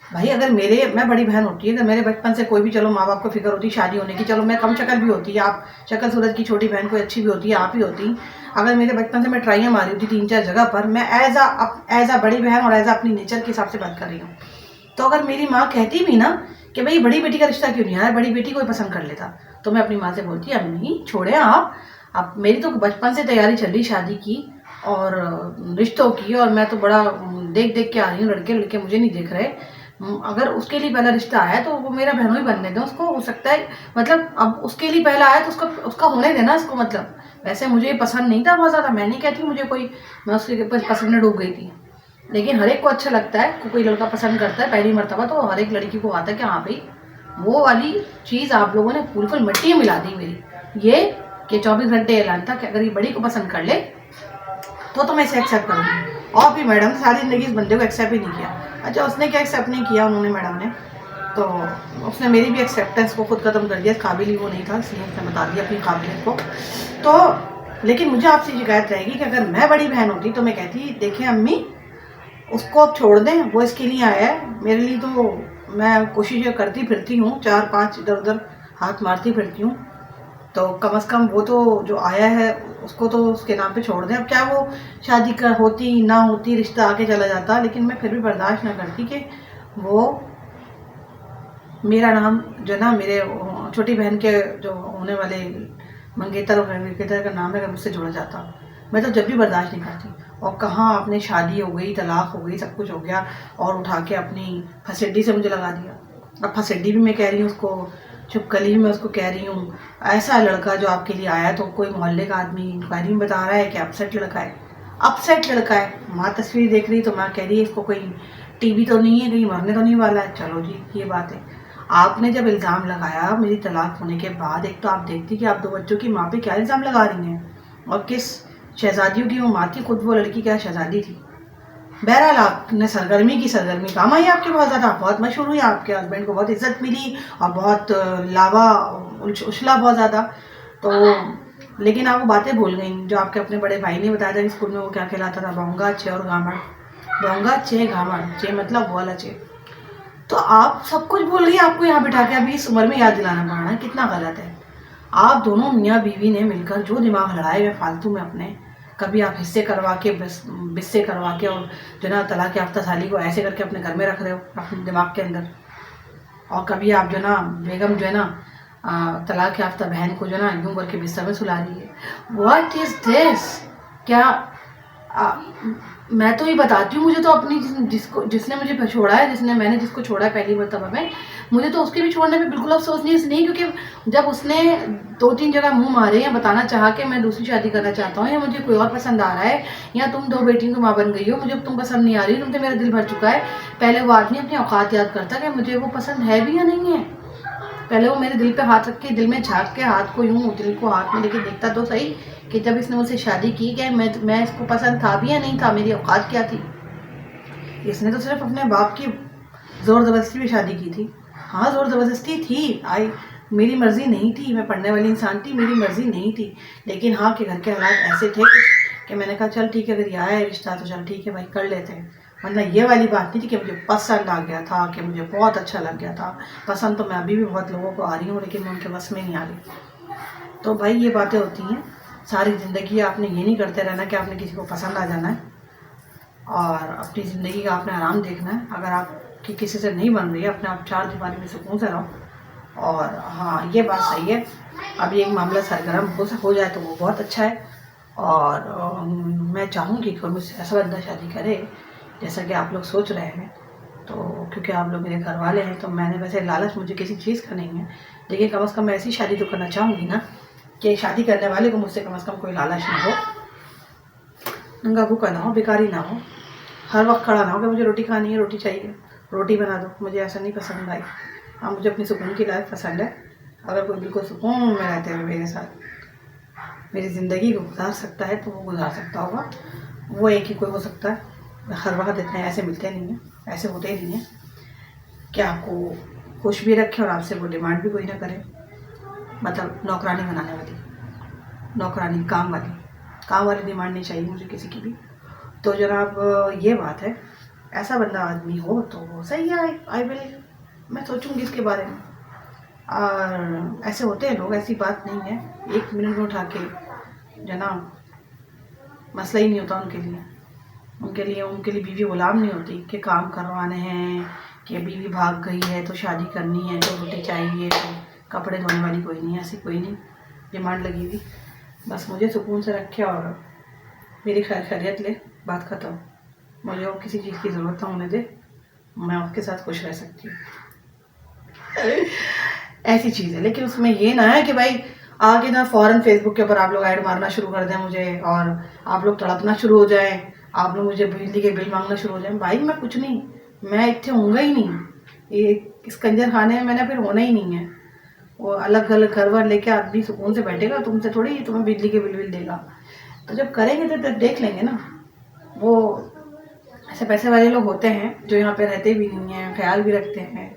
भाई अगर मैं बड़ी बहन होती है, अगर मेरे बचपन से कोई भी, चलो माँ बाप को फिक्र होती शादी होने की, चलो मैं कम शक्ल भी होती है, आप शक्ल सूरत की छोटी बहन कोई अच्छी भी होती है, आप ही होती, अगर मेरे बचपन से मैं ट्राइयाँ मारी होती 3-4 जगह पर, मैं एज आ बड़ी बहन और एज आ अपनी नेचर के हिसाब से बात कर रही हूँ, तो अगर मेरी माँ कहती भी ना कि भाई बड़ी बेटी का रिश्ता क्यों नहीं आया, बड़ी बेटी को ही पसंद कर लेता, तो मैं अपनी माँ से बोलती अम्मी छोड़े आप मेरी तो बचपन से तैयारी चल रही शादी की और रिश्तों की, और मैं तो बड़ा देख देख के आ रही हूँ, लड़के मुझे नहीं देख रहे, अगर उसके लिए पहला रिश्ता आया तो वो मेरा बहनों ही बनने दो उसको, हो सकता है मतलब अब उसके लिए पहला आया तो उसका होने देना इसको, मतलब वैसे मुझे पसंद नहीं था बहुत ज़्यादा, मैं नहीं कहती मुझे कोई, मैं उसके पसंद में डूब गई थी, लेकिन हर एक को अच्छा लगता है, कोई लड़का पसंद करता है पहली मर्तबा तो हर एक लड़की को आता है कि हाँ भाई वो वाली चीज़ आप लोगों ने बिल्कुल मिट्टी में मिला दी मेरी, ये कि 24 घंटे ऐलान था कि अगर ये बड़ी को पसंद कर ले तो मैं इसे एक्सेप्ट करूँगी, और भी मैडम सारी ज़िंदगी इस बंदे को एक्सेप्ट ही नहीं किया। अच्छा उसने क्या एक्सेप्ट नहीं किया उन्होंने, मैडम ने, तो उसने मेरी भी एक्सेप्टेंस को खुद ख़त्म कर दिया, काबिल ही वो नहीं था, इसलिए उसने बता दिया अपनी काबिलियत को। तो लेकिन मुझे आपसे शिकायत रहेगी कि अगर मैं बड़ी बहन होती तो मैं कहती देखें अम्मी उसको अब छोड़ दें, वो इसके लिए आया है, मेरे लिए तो मैं कोशिश करती फिरती हूँ, 4-5 इधर उधर हाथ मारती फिरती हूँ, तो कम से कम वो तो जो आया है उसको तो उसके नाम पे छोड़ दें। अब क्या वो शादी होती ना होती, रिश्ता आके चला जाता, लेकिन मैं फिर भी बर्दाश्त ना करती कि वो मेरा नाम जो ना मेरे छोटी बहन के जो होने वाले मंगेतर का नाम है अगर मुझसे जुड़ा जाता, मैं तो जब भी बर्दाश्त नहीं करती। और कहाँ आपने शादी हो गई, तलाक हो गई, सब कुछ हो गया, और उठा के अपनी फसेडी से मुझे लगा दिया। अब फसेडी भी मैं कह रही हूँ उसको, चुपकली भी मैं उसको कह रही हूँ, ऐसा लड़का जो आपके लिए आया तो कोई मोहल्ले का आदमी इंक्वायरी में बता रहा है कि अपसेट लड़का है, अपसेट लड़का है। माँ तस्वीर देख रही तो माँ कह रही है इसको कोई टीबी तो नहीं है, कहीं मरने तो नहीं वाला है। चलो जी ये बात है। आपने जब इल्ज़ाम लगाया मेरी तलाक होने के बाद, एक तो आप देखती कि आप 2 बच्चों की माँ पे क्या इल्ज़ाम लगा रही हैं, और किस शहजादियों की वो माँ थी, खुद वो लड़की क्या शहजादी थी। बहरहाल आपने सरगर्मी काम आई आपके बहुत ज़्यादा, बहुत मशहूर हुई, आपके हस्बैंड को बहुत इज्जत मिली और बहुत लावा उछला बहुत ज़्यादा। तो लेकिन आप वो बातें भूल गई जो आपके अपने बड़े भाई ने बताया था कि स्कूल में वो क्या खिलाता था, बोंगा चे और गामड़, बोंगा चे गामड़, चे मतलब बोला चे। तो आप सब कुछ भूल गई, आपको यहाँ बिठा के अभी इस उम्र में याद दिलाना पड़ना है, कितना गलत है। आप दोनों मियाँ बीवी ने मिलकर जो दिमाग लड़ाए हुए फालतू में अपने, कभी आप हिस्से करवा के बिस्से करवा के और जो ना तलाक याफ्ता साली को ऐसे करके अपने घर में रख रहे हो अपने दिमाग के अंदर, और कभी आप जो ना बेगम जो है ना तलाक याफ्ता बहन को जो ना यूँ करके बिस्तर में सुला रही है। What is this? क्या मैं तो ये बताती हूँ, मुझे तो अपनी जिसने मुझे छोड़ा है, मैंने जिसको छोड़ा है पहली मरतबा में, मुझे तो उसके भी छोड़ने पे बिल्कुल अफसोस नहीं, क्योंकि जब उसने 2-3 जगह मुंह मारे या बताना चाहा कि मैं दूसरी शादी करना चाहता हूँ, या मुझे कोई और पसंद आ रहा है, या तुम 2 बेटियों की माँ बन गई हो, मुझे तुम पसंद नहीं आ रही, तुमसे मेरा दिल भर चुका है, पहले वो आदमी अपनी औकात याद करता कि मुझे वो पसंद है भी या नहीं है। पहले वो मेरे दिल पे हाथ रख के, दिल में झाँक के, हाथ को यूँ दिल को हाथ में लेके देखता तो सही कि जब इसने मुझसे शादी की क्या मैं इसको पसंद था भी या नहीं था, मेरी औकात क्या थी। इसने तो सिर्फ अपने बाप की ज़ोर ज़बरदस्ती में शादी की थी। हाँ, ज़ोर ज़बरदस्ती थी, मेरी मर्ज़ी नहीं थी, मैं पढ़ने वाली इंसान थी, मेरी मर्ज़ी नहीं थी। लेकिन हाँ कि घर के हालात ऐसे थे कि मैंने कहा चल ठीक है, अगर ये आया है रिश्ता तो चल ठीक है भाई, कर लेते हैं। वरना ये वाली बात नहीं थी कि मुझे पसंद आ गया था, कि मुझे बहुत अच्छा लग गया था। पसंद तो मैं अभी भी बहुत लोगों को आ रही हूँ, लेकिन मैं उनके बस में नहीं आ रही। तो भाई ये बातें होती हैं। सारी ज़िंदगी आपने ये नहीं करते रहना कि आपने किसी को पसंद आ जाना है और अपनी ज़िंदगी का आपने आराम देखना है। अगर आपकी किसी से नहीं बन रही है, अपने आप चार दीवारी में सुकून से रहो। और हाँ, ये बात सही है, अभी एक मामला सरगर्म हो जाए तो वो बहुत अच्छा है। और मैं चाहूँगी कि मुझसे ऐसा बंदा शादी करे जैसा कि आप लोग सोच रहे हैं। तो क्योंकि आप लोग मेरे घर वाले हैं, तो मैंने वैसे लालच मुझे किसी चीज़ का नहीं है, लेकिन कम से कम मैं ऐसी शादी तो करना चाहूँगी ना कि शादी करने वाले को मुझसे कम से कम कोई लालच ना हो, नंगा भूखा ना हो, बेकारी ना हो, हर वक्त खड़ा ना हो कि मुझे रोटी खानी है, रोटी चाहिए, रोटी बना दो। मुझे ऐसा नहीं पसंद भाई। हाँ, मुझे अपनी सुकून की लाइफ पसंद है। अगर कोई बिल्कुल सुकून में रहते हुए मेरे साथ मेरी ज़िंदगी को गुजार सकता है तो वो गुजार सकता होगा। वो एक ही कोई हो सकता है। हर वक्त इतने ऐसे मिलते नहीं हैं, ऐसे होते ही नहीं हैं कि आपको खुश भी रखे और आपसे वो डिमांड भी कोई ना करे। मतलब नौकरानी बनाने वाली, नौकरानी काम वाली डिमांड नहीं चाहिए मुझे किसी की भी। तो जनाब ये बात है, ऐसा बंदा आदमी हो तो सही है, आई विल, मैं सोचूंगी इसके बारे में। और ऐसे होते हैं लोग, ऐसी बात नहीं है, 1 मिनट में उठा के जनाब मसला ही नहीं होता उनके लिए बीवी गुलाम नहीं होती कि काम करवाने हैं, कि बीवी भाग गई है तो शादी करनी है, तो रोटी चाहिए, तो कपड़े धोने वाली कोई नहीं है, ऐसी कोई नहीं डिमांड लगी हुई। बस मुझे सुकून से रखे और मेरी खैरियत ले, बात ख़त्म। मुझे और किसी चीज़ की ज़रूरत ना होने दे, मैं आपके साथ खुश रह सकती हूँ। ऐसी चीज़ है। लेकिन उसमें ये ना है कि भाई आगे ना फ़ौरन फेसबुक के ऊपर आप लोग ऐड मारना शुरू कर दें मुझे, और आप लोग तड़पना शुरू हो जाएं, आप लोग मुझे बिजली के बिल मांगना शुरू हो जाएं। भाई मैं कुछ नहीं, मैं इतने होऊंगा ही नहीं, ये इस कंजर खाने में मैंने फिर होना ही नहीं है। वो अलग अलग घर वर लेके आदमी सुकून से बैठेगा, तुमसे थोड़ी तुम्हें बिजली के बिल देगा। तो जब करेंगे तो देख लेंगे ना। वो ऐसे पैसे वाले लोग होते हैं जो यहाँ पे रहते भी नहीं हैं, ख्याल भी रखते हैं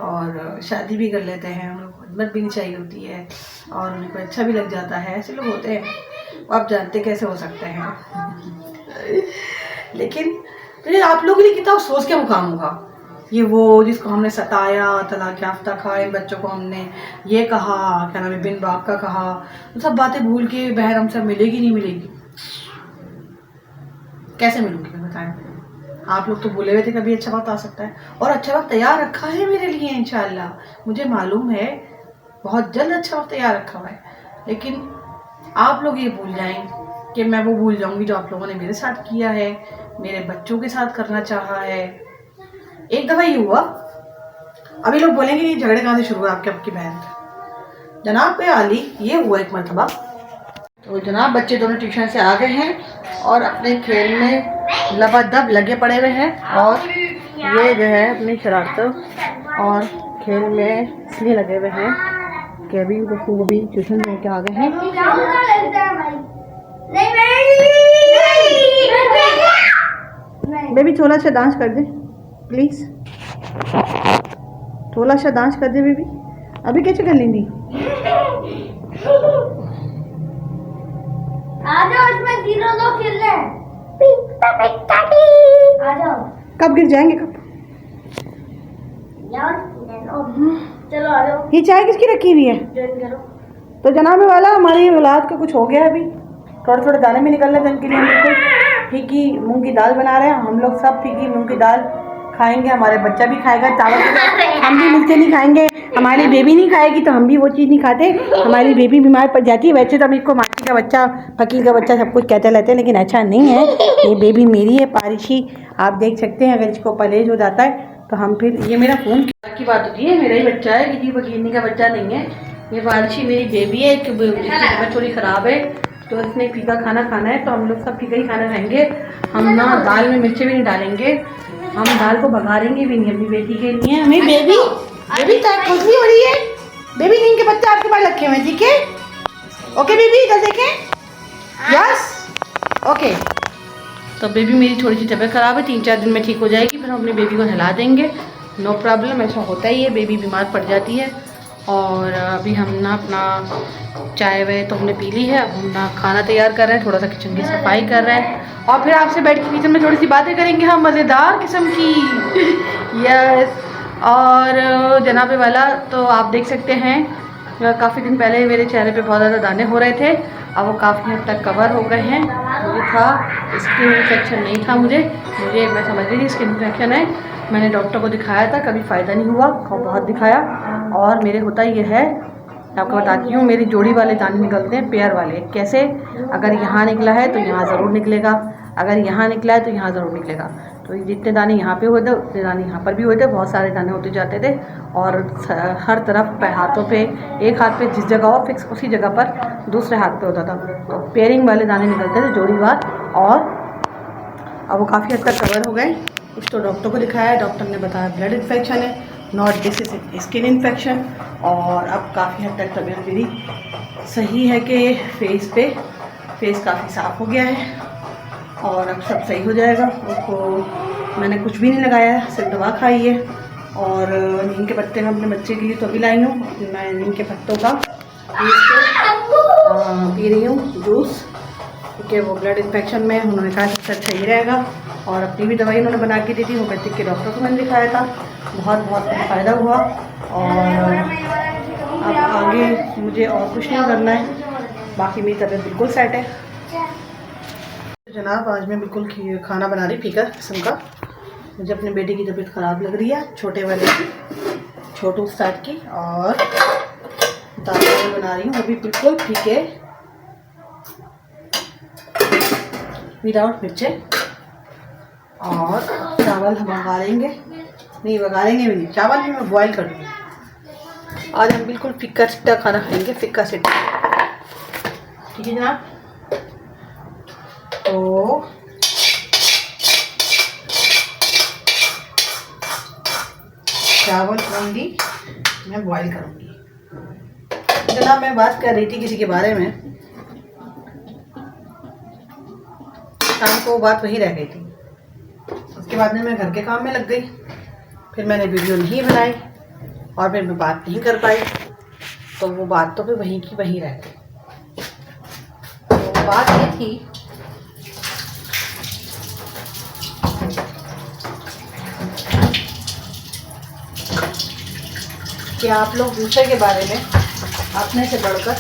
और शादी भी कर लेते हैं, उनको हिम्मत भी नहीं चाहिए होती है और उनको अच्छा भी लग जाता है। ऐसे लोग होते हैं, आप जानते कैसे हो सकते हैं। लेकिन तो आप लोगों के लिए कितना अफसोस क्या मुकाम होगा। ये वो जिसको हमने सताया, तलाक याफ्ता कहा, इन बच्चों को हमने ये कहा, क्या नाम है, बिन बाप का कहा, तो सब बातें भूल के बहन हमसे मिलेगी नहीं मिलेगी, कैसे मिलूंगी मैं बताएं। आप लोग तो भूले हुए थे कभी अच्छा वक्त आ सकता है, और अच्छा वक्त तैयार रखा है मेरे लिए इंशाल्लाह। मुझे मालूम है बहुत जल्द अच्छा वक्त तैयार रखा हुआ है। लेकिन आप लोग ये भूल जाएं कि मैं वो भूल जाऊंगी जो आप लोगों ने मेरे साथ किया है, मेरे बच्चों के साथ करना चाहा है। एक दफ़ा ये हुआ, अभी लोग बोलेंगे ये झगड़े कहाँ से शुरू हुए आपकी बहन जनाब पे आली, ये हुआ एक मरतबा। तो जनाब बच्चे दोनों ट्यूशन से आ गए हैं और अपने खेल में लबादब लगे पड़े हुए हैं, और ये जो है अपनी शरारतों और खेल में इसलिए लगे हुए हैं कि अभी वो भी ट्यूशन में के आ गए हैं। बेबी थोड़ा सा डांस कर दे प्लीज़, थोड़ा सा डांस कर दे बेबी। अभी कैसे कर लेंगी, आ जाओ, इसमें 0-2 खेल रहे हैं। आ जाओ। कब गिर जाएंगे कब? यार चलो आ जाओ। ये चाय किसकी रखी हुई है? ज्वाइन करो। तो जनाब वाला हमारी औलाद का कुछ हो गया, अभी थोड़े थोड़े दाने में निकल रहे थे उनके लिए। हम बिल्कुल फीकी मूंग की दाल बना रहे हैं, हम लोग सब फीकी मूंग की दाल खाएंगे, हमारे बच्चा भी खाएगा चावल के साथ, हम भी मिलके नहीं खाएंगे, हमारी बेबी नहीं खाएगी तो हम भी वो चीज़ नहीं खाते, हमारी बेबी बीमार पड़ जाती है। वैसे तो हम इसको माटी का बच्चा, फकीर का बच्चा सब कुछ कहते रहते हैं, लेकिन अच्छा नहीं है। ये बेबी मेरी है पारिशी, आप देख सकते हैं। अगर इसको परहेज हो जाता है तो हम फिर, ये मेरा फ़ोन की बात होती है, मेरा ही बच्चा है, किसी फकीरनी का बच्चा नहीं है। ये पारिशी मेरी बेबी है, इसकी तबीयत थोड़ी ख़राब है तो इसने फीका खाना खाना है, तो हम लोग सब फीका ही खाना खाएंगे। हम ना दाल में मिर्ची भी नहीं डालेंगे, हम दाल को बघारेंगे भी नहीं अपनी बेटी के लिए। हमें बेबी खुश भी हो रही है, बेबी नींद के बच्चे आपके पास रखे हुए हैं, ठीक है? ओके बेबी इधर देखें, यस ओके। तो बेबी मेरी थोड़ी सी तबीयत ख़राब है, 3-4 दिन में ठीक हो जाएगी, फिर हम अपनी बेबी को नहला देंगे, नो प्रॉब्लम। ऐसा होता ही है, बेबी बीमार पड़ जाती है। और अभी हम ना अपना चाय वाय तो हमने पी ली है, अब हम ना खाना तैयार कर रहे हैं, थोड़ा सा किचन की सफाई कर रहे हैं और फिर आपसे बैठ के किचन में थोड़ी सी बातें करेंगे हम मज़ेदार किस्म की। यस। और जनाबे वाला तो आप देख सकते हैं काफ़ी दिन पहले मेरे चेहरे पे बहुत ज़्यादा दाने हो रहे थे, अब वो काफ़ी हद तक कवर हो गए हैं। मुझे था स्किन इन्फेक्शन नहीं था, मुझे मैं समझ रही थी स्किन इन्फेक्शन है। मैंने डॉक्टर को दिखाया था, कभी फ़ायदा नहीं हुआ, बहुत दिखाया। और मेरे होता ये है, आपको बताती हूँ, मेरी जोड़ी वाले दाने निकलते हैं, पेयर वाले। कैसे? अगर यहाँ निकला है तो यहाँ ज़रूर निकलेगा, अगर यहाँ निकला है तो यहाँ ज़रूर निकलेगा। तो जितने दाने यहाँ पे हुए थे उतने दाने यहाँ पर भी हुए थे, बहुत सारे दाने होते जाते थे। और हर तरफ हाथों पे, एक हाथ पे जिस जगह हो फिक्स उसी जगह पर दूसरे हाथ पे होता था। तो पेयरिंग वाले दाने निकलते थे जोड़ीवार, और अब वो काफ़ी हद तक कवर हो गए। कुछ तो डॉक्टर को दिखाया, डॉक्टर ने बताया ब्लड इन्फेक्शन है, not this is skin infection. और अब काफ़ी हद तक तबीयत मेरी सही है कि फेस काफ़ी साफ़ हो गया है और अब सब सही हो जाएगा। उसको मैंने कुछ भी नहीं लगाया है, सिर्फ दवा खाई है। और नीम के पत्ते मैं अपने बच्चे के लिए तो अभी लाई हूँ, मैं नीम के पत्तों का पी रही हूँ जूस, क्योंकि वो ब्लड इन्फेक्शन में उन्होंने कहा सबसे अच्छा ही रहेगा। और अपनी भी दवाई उन्होंने बना के दी थी, होम्योपैथिक के डॉक्टर को मैंने दिखाया था, बहुत फ़ायदा हुआ। और अब आगे मुझे और कुछ नहीं करना है, बाकी मेरी तबीयत बिल्कुल सेट है। जनाब आज मैं बिल्कुल खाना बना रही फीका किस्म का। मुझे अपने बेटे की तबीयत ख़राब लग रही है, छोटे वाले की, छोटू उस्ताद की, और दाल बना रही हूँ अभी बिल्कुल फीके विदाउट मिर्चे। और चावल हम वघारेंगे, नहीं वघारेंगे भी नहीं, चावल भी मैं बॉयल कर दूँगी। आज हम बिल्कुल फिक्का सिट्टा खाना खाएंगे, फिक्का सिट्टा, ठीक है जनाब। तो चावल ओनली मैं बॉईल करूँगी। जनाब मैं बात कर रही थी किसी के बारे में, शाम को बात वही रह गई थी। उसके बाद में मैं घर के काम में लग गई, फिर मैंने वीडियो नहीं बनाई और फिर मैं बात नहीं कर पाई, तो वो बात तो फिर वहीं की वहीं रह गई। तो बात ये थी कि आप लोग दूसरे के बारे में अपने से बढ़कर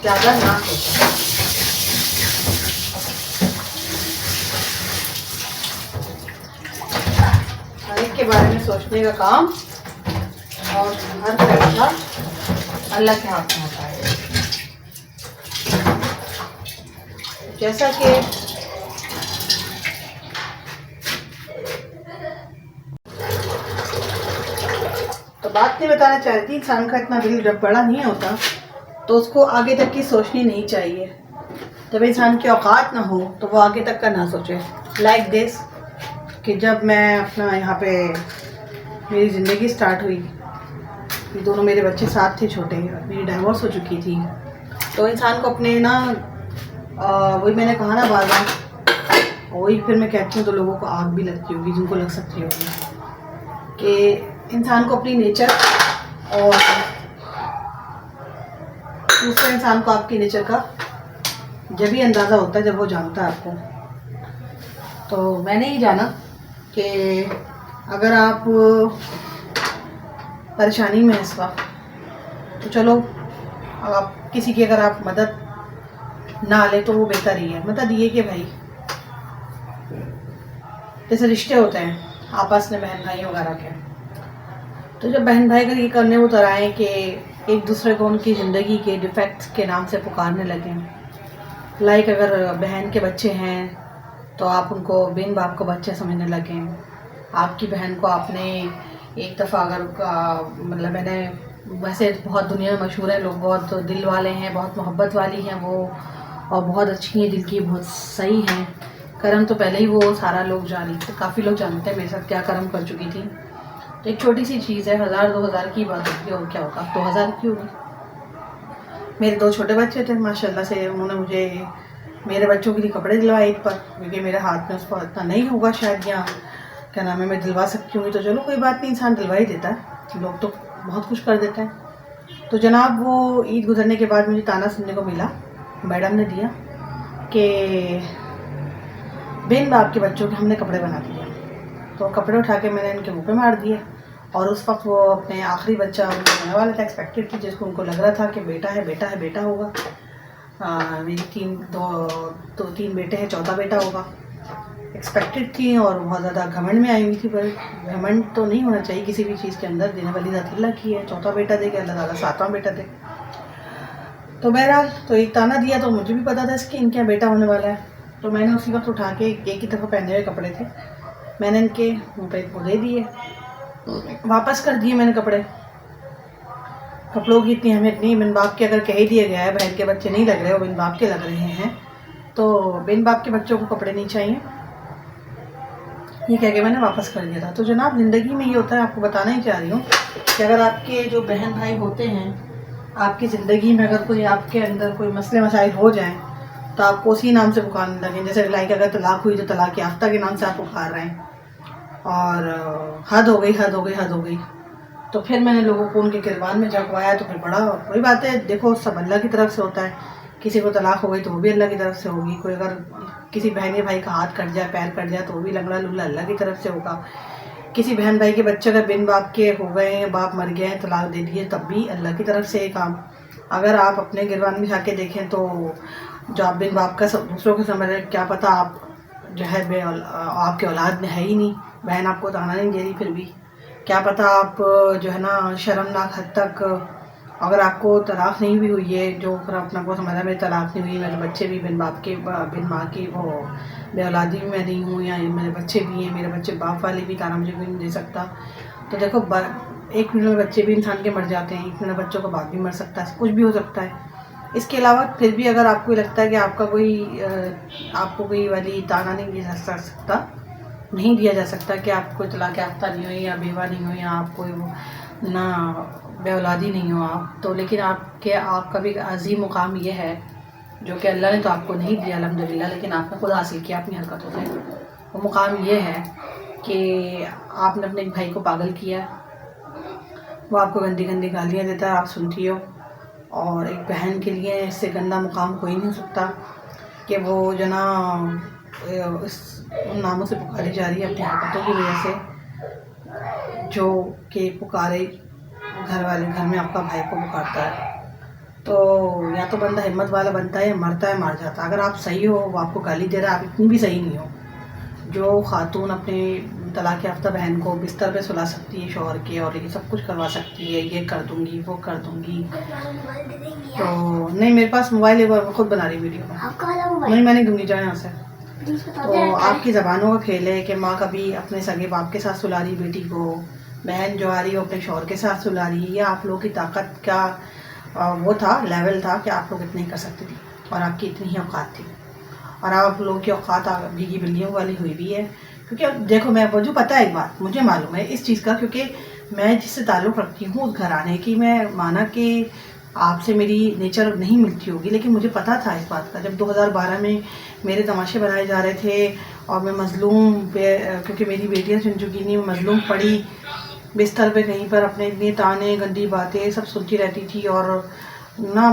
ज़्यादा ना सोचें। हर एक के बारे में सोचने का काम और हर फैसला अल्लाह के हाथ में होता है। जैसा कि तो बात नहीं बताना चाह रही थी, इंसान का इतना दिल जब बड़ा नहीं होता तो उसको आगे तक की सोचनी नहीं चाहिए। जब इंसान की औकात ना हो तो वो आगे तक का ना सोचे। लाइक दिस कि जब मैं अपना यहाँ पे मेरी ज़िंदगी स्टार्ट हुई, ये दोनों मेरे बच्चे साथ थे छोटे, मेरी डाइवोर्स हो चुकी थी, तो इंसान को अपने ना वही मैंने कहा ना बार बार, वही फिर मैं कहती हूँ तो लोगों को आग भी लगती होगी जिनको लग सकती होगी, कि इंसान को अपनी नेचर और दूसरे इंसान को आपकी नेचर का जब भी अंदाज़ा होता है जब वो जानता है आपको। तो मैंने ही जाना कि अगर आप परेशानी में इस वक्त, तो चलो अब आप किसी की अगर आप मदद ना ले तो वो बेहतर ही है। मदद ये कि भाई जैसे रिश्ते होते हैं आपस में बहन भाई वगैरह के, तो जब बहन भाई अगर ये करने उतर आए कि एक दूसरे को उनकी ज़िंदगी के डिफेक्ट्स के नाम से पुकारने लगें, लाइक अगर बहन के बच्चे हैं तो आप उनको बिन बाप को बच्चे समझने लगें, आपकी बहन को आपने एक दफ़ा अगर मतलब मैंने वैसे बहुत दुनिया में मशहूर है, लोग बहुत दिल वाले हैं, बहुत मोहब्बत वाली हैं वो, और बहुत अच्छी हैं दिल की, बहुत सही हैं। कर्म तो पहले ही वो सारा लोग जानते, काफ़ी लोग जानते हैं मेरे साथ क्या कर्म कर चुकी थी। तो एक छोटी सी चीज़ है, 1000-2000 की बात होती है और क्या होगा, 2000 की होगी। मेरे 2 छोटे बच्चे थे माशाल्लाह से, उन्होंने मुझे मेरे बच्चों के लिए कपड़े दिलवाए ईद पर, क्योंकि मेरे हाथ में उस पर इतना नहीं होगा शायद, या क्या नाम है मैं दिलवा सकती हूँ तो चलो कोई बात नहीं, इंसान दिलवा ही देता है, लोग तो बहुत कुछ कर देते हैं। तो जनाब वो ईद गुजरने के बाद मुझे ताना सुनने को मिला, मैडम ने दिया कि बहन बाप के बच्चों के हमने कपड़े बना दिए। तो कपड़े उठा के मैंने इनके मुँह पे मार दिए, और उस वक्त वो अपने आखिरी बच्चा उनको होने वाला था, एक्सपेक्टेड थी, जिसको उनको लग रहा था कि बेटा है बेटा है बेटा होगा। मेरी तीन बेटे हैं, चौथा बेटा होगा, एक्सपेक्टेड थी, और बहुत ज़्यादा घमंड में आई हुई थी। पर घमंड तो नहीं होना चाहिए किसी भी चीज़ के अंदर, देने वाली ज़ात अल्लाह की है, चौथा बेटा दे के अल्लाह ताला सातवां बेटा दे। तो बहरहाल तो एक ताना दिया, तो मुझे भी पता था इसके इनके यहाँ बेटा होने वाला है। तो मैंने उसी वक्त उठा के एक ही दफ़ा पहने हुए कपड़े थे, मैंने इनके मुँह पे वो दे दिए, वापस कर दिए मैंने कपड़े। कपड़ों की इतनी अहमियत नहीं, बिन बाप के अगर कह ही दिया गया है बहन के बच्चे नहीं लग रहे हो, बिन बाप के लग रहे हैं, तो बिन बाप के बच्चों को कपड़े नहीं चाहिए, ये कह के मैंने वापस कर दिया था। तो जनाब ज़िंदगी में ये होता है, आपको बताना ही चाह रही हूँ कि अगर आपके जो बहन भाई होते हैं, आपकी ज़िंदगी में अगर कोई आपके अंदर कोई मसले मसाइल हो जाएँ, तो आपको उसी नाम से पुकारने लगें। जैसे लाइक अगर तलाक हुई तो तलाक याफ्ता के नाम से आप पुकार रहे हैं, और हद हो गई हद हो गई हद हो गई। तो फिर मैंने लोगों को उनके गिरबान में जगवाया, तो फिर बड़ा वही बात है, देखो सब अल्लाह की तरफ से होता है। किसी को तलाक हो गई तो वो भी अल्लाह की तरफ से होगी, कोई अगर किसी बहन या भाई का हाथ कट जाए पैर कट जाए तो वो भी लंगड़ा लुल्ला अल्लाह की तरफ से होगा। किसी बहन भाई के बच्चे अगर बिन बाप के हो गए हैं, बाप मर गए हैं, तलाक दे दिए, तब भी अल्लाह की तरफ से ये काम। अगर आप अपने गिरबान में जाके देखें तो जो आप बिन बाप का दूसरों को समझ रहे, क्या पता आप जो है आपके औलाद में है ही नहीं, बहन आपको ताना नहीं दे रही, फिर भी क्या पता आप जो है ना शर्मनाक हद तक, अगर आपको तलाक नहीं भी हुई है, जो फिर अपना को समझा मेरी तलाक नहीं हुई, मेरे बच्चे भी बिन बाप के बिन माँ की वो बेऔलादी में मैं नहीं हूँ, या मेरे बच्चे भी हैं, मेरे बच्चे बाप वाले भी, ताना मुझे कोई नहीं दे सकता। तो देखो 1 मिनट में बच्चे भी इंसान के मर जाते हैं, 1 मिनट बच्चों का बाप भी मर सकता है, कुछ भी हो सकता है। इसके अलावा फिर भी अगर आपको लगता है कि आपको कोई वाली ताना नहीं दिया जा सकता, नहीं दिया जा सकता कि आप कोई तलाक याफ्ता नहीं हो, या बेवा नहीं हो, या आप कोई ना बेऔलादी नहीं हो आप, तो लेकिन आपका भी अजीम मुकाम ये है, जो कि अल्लाह ने तो आपको नहीं दिया अल्हम्दुलिल्लाह, लेकिन आपने खुद हासिल किया अपनी हरकतों से। वो मुकाम ये है कि आपने अपने एक भाई को पागल किया, वो आपको गंदी गंदी गालियाँ देता है, आप सुनती हो, और एक बहन के लिए इससे गंदा मुकाम कोई नहीं हो सकता कि वो जो ना उन नामों से पुकारी जा रही है अपनी हरकतों की वजह से, जो कि पुकारे घर में आपका भाई को पुकारता है। तो या तो बंदा हिम्मत वाला बनता है, या मरता है मार जाता है। अगर आप सही हो, वो आपको गाली दे रहा है, आप इतनी भी सही नहीं हो। जो खातून अपने तलाक याफ्ता बहन को बिस्तर पे सुला सकती है शौहर के, और ये सब कुछ करवा सकती है, ये कर दूंगी वो कर दूंगी, तो नहीं मेरे पास मोबाइल है, वो खुद बना रही वीडियो में, नहीं मैं नहीं दूंगी, जाए यहाँ से। तो आपकी ज़बानों का खेल है कि माँ कभी अपने सगे बाप के साथ सुला रही बेटी को, बहन जो आ रही है अपने शौहर के साथ सुला रही है, या आप लोगों की ताकत का वो था लेवल था कि आप लोग इतने कर सकती थी, और आपकी इतनी ही औकात थी, और आप लोगों की औकात भीगी बिल्लियों वाली हुई भी है। क्योंकि देखो मैं मुझे पता है एक बात, मुझे मालूम है इस चीज़ का, क्योंकि मैं जिससे ताल्लुक़ रखती हूँ उस घराने की, मैं माना कि आपसे मेरी नेचर नहीं मिलती होगी, लेकिन मुझे पता था इस बात का। जब 2012 में मेरे तमाशे बनाए जा रहे थे, और मैं मज़लूम क्योंकि मेरी बेटियाँ सुन चुकी नहीं, मैं मज़लूम पड़ी बिस्तर पे कहीं पर, अपने इतने ताने गंदी बातें सब सुनती रहती थी, और ना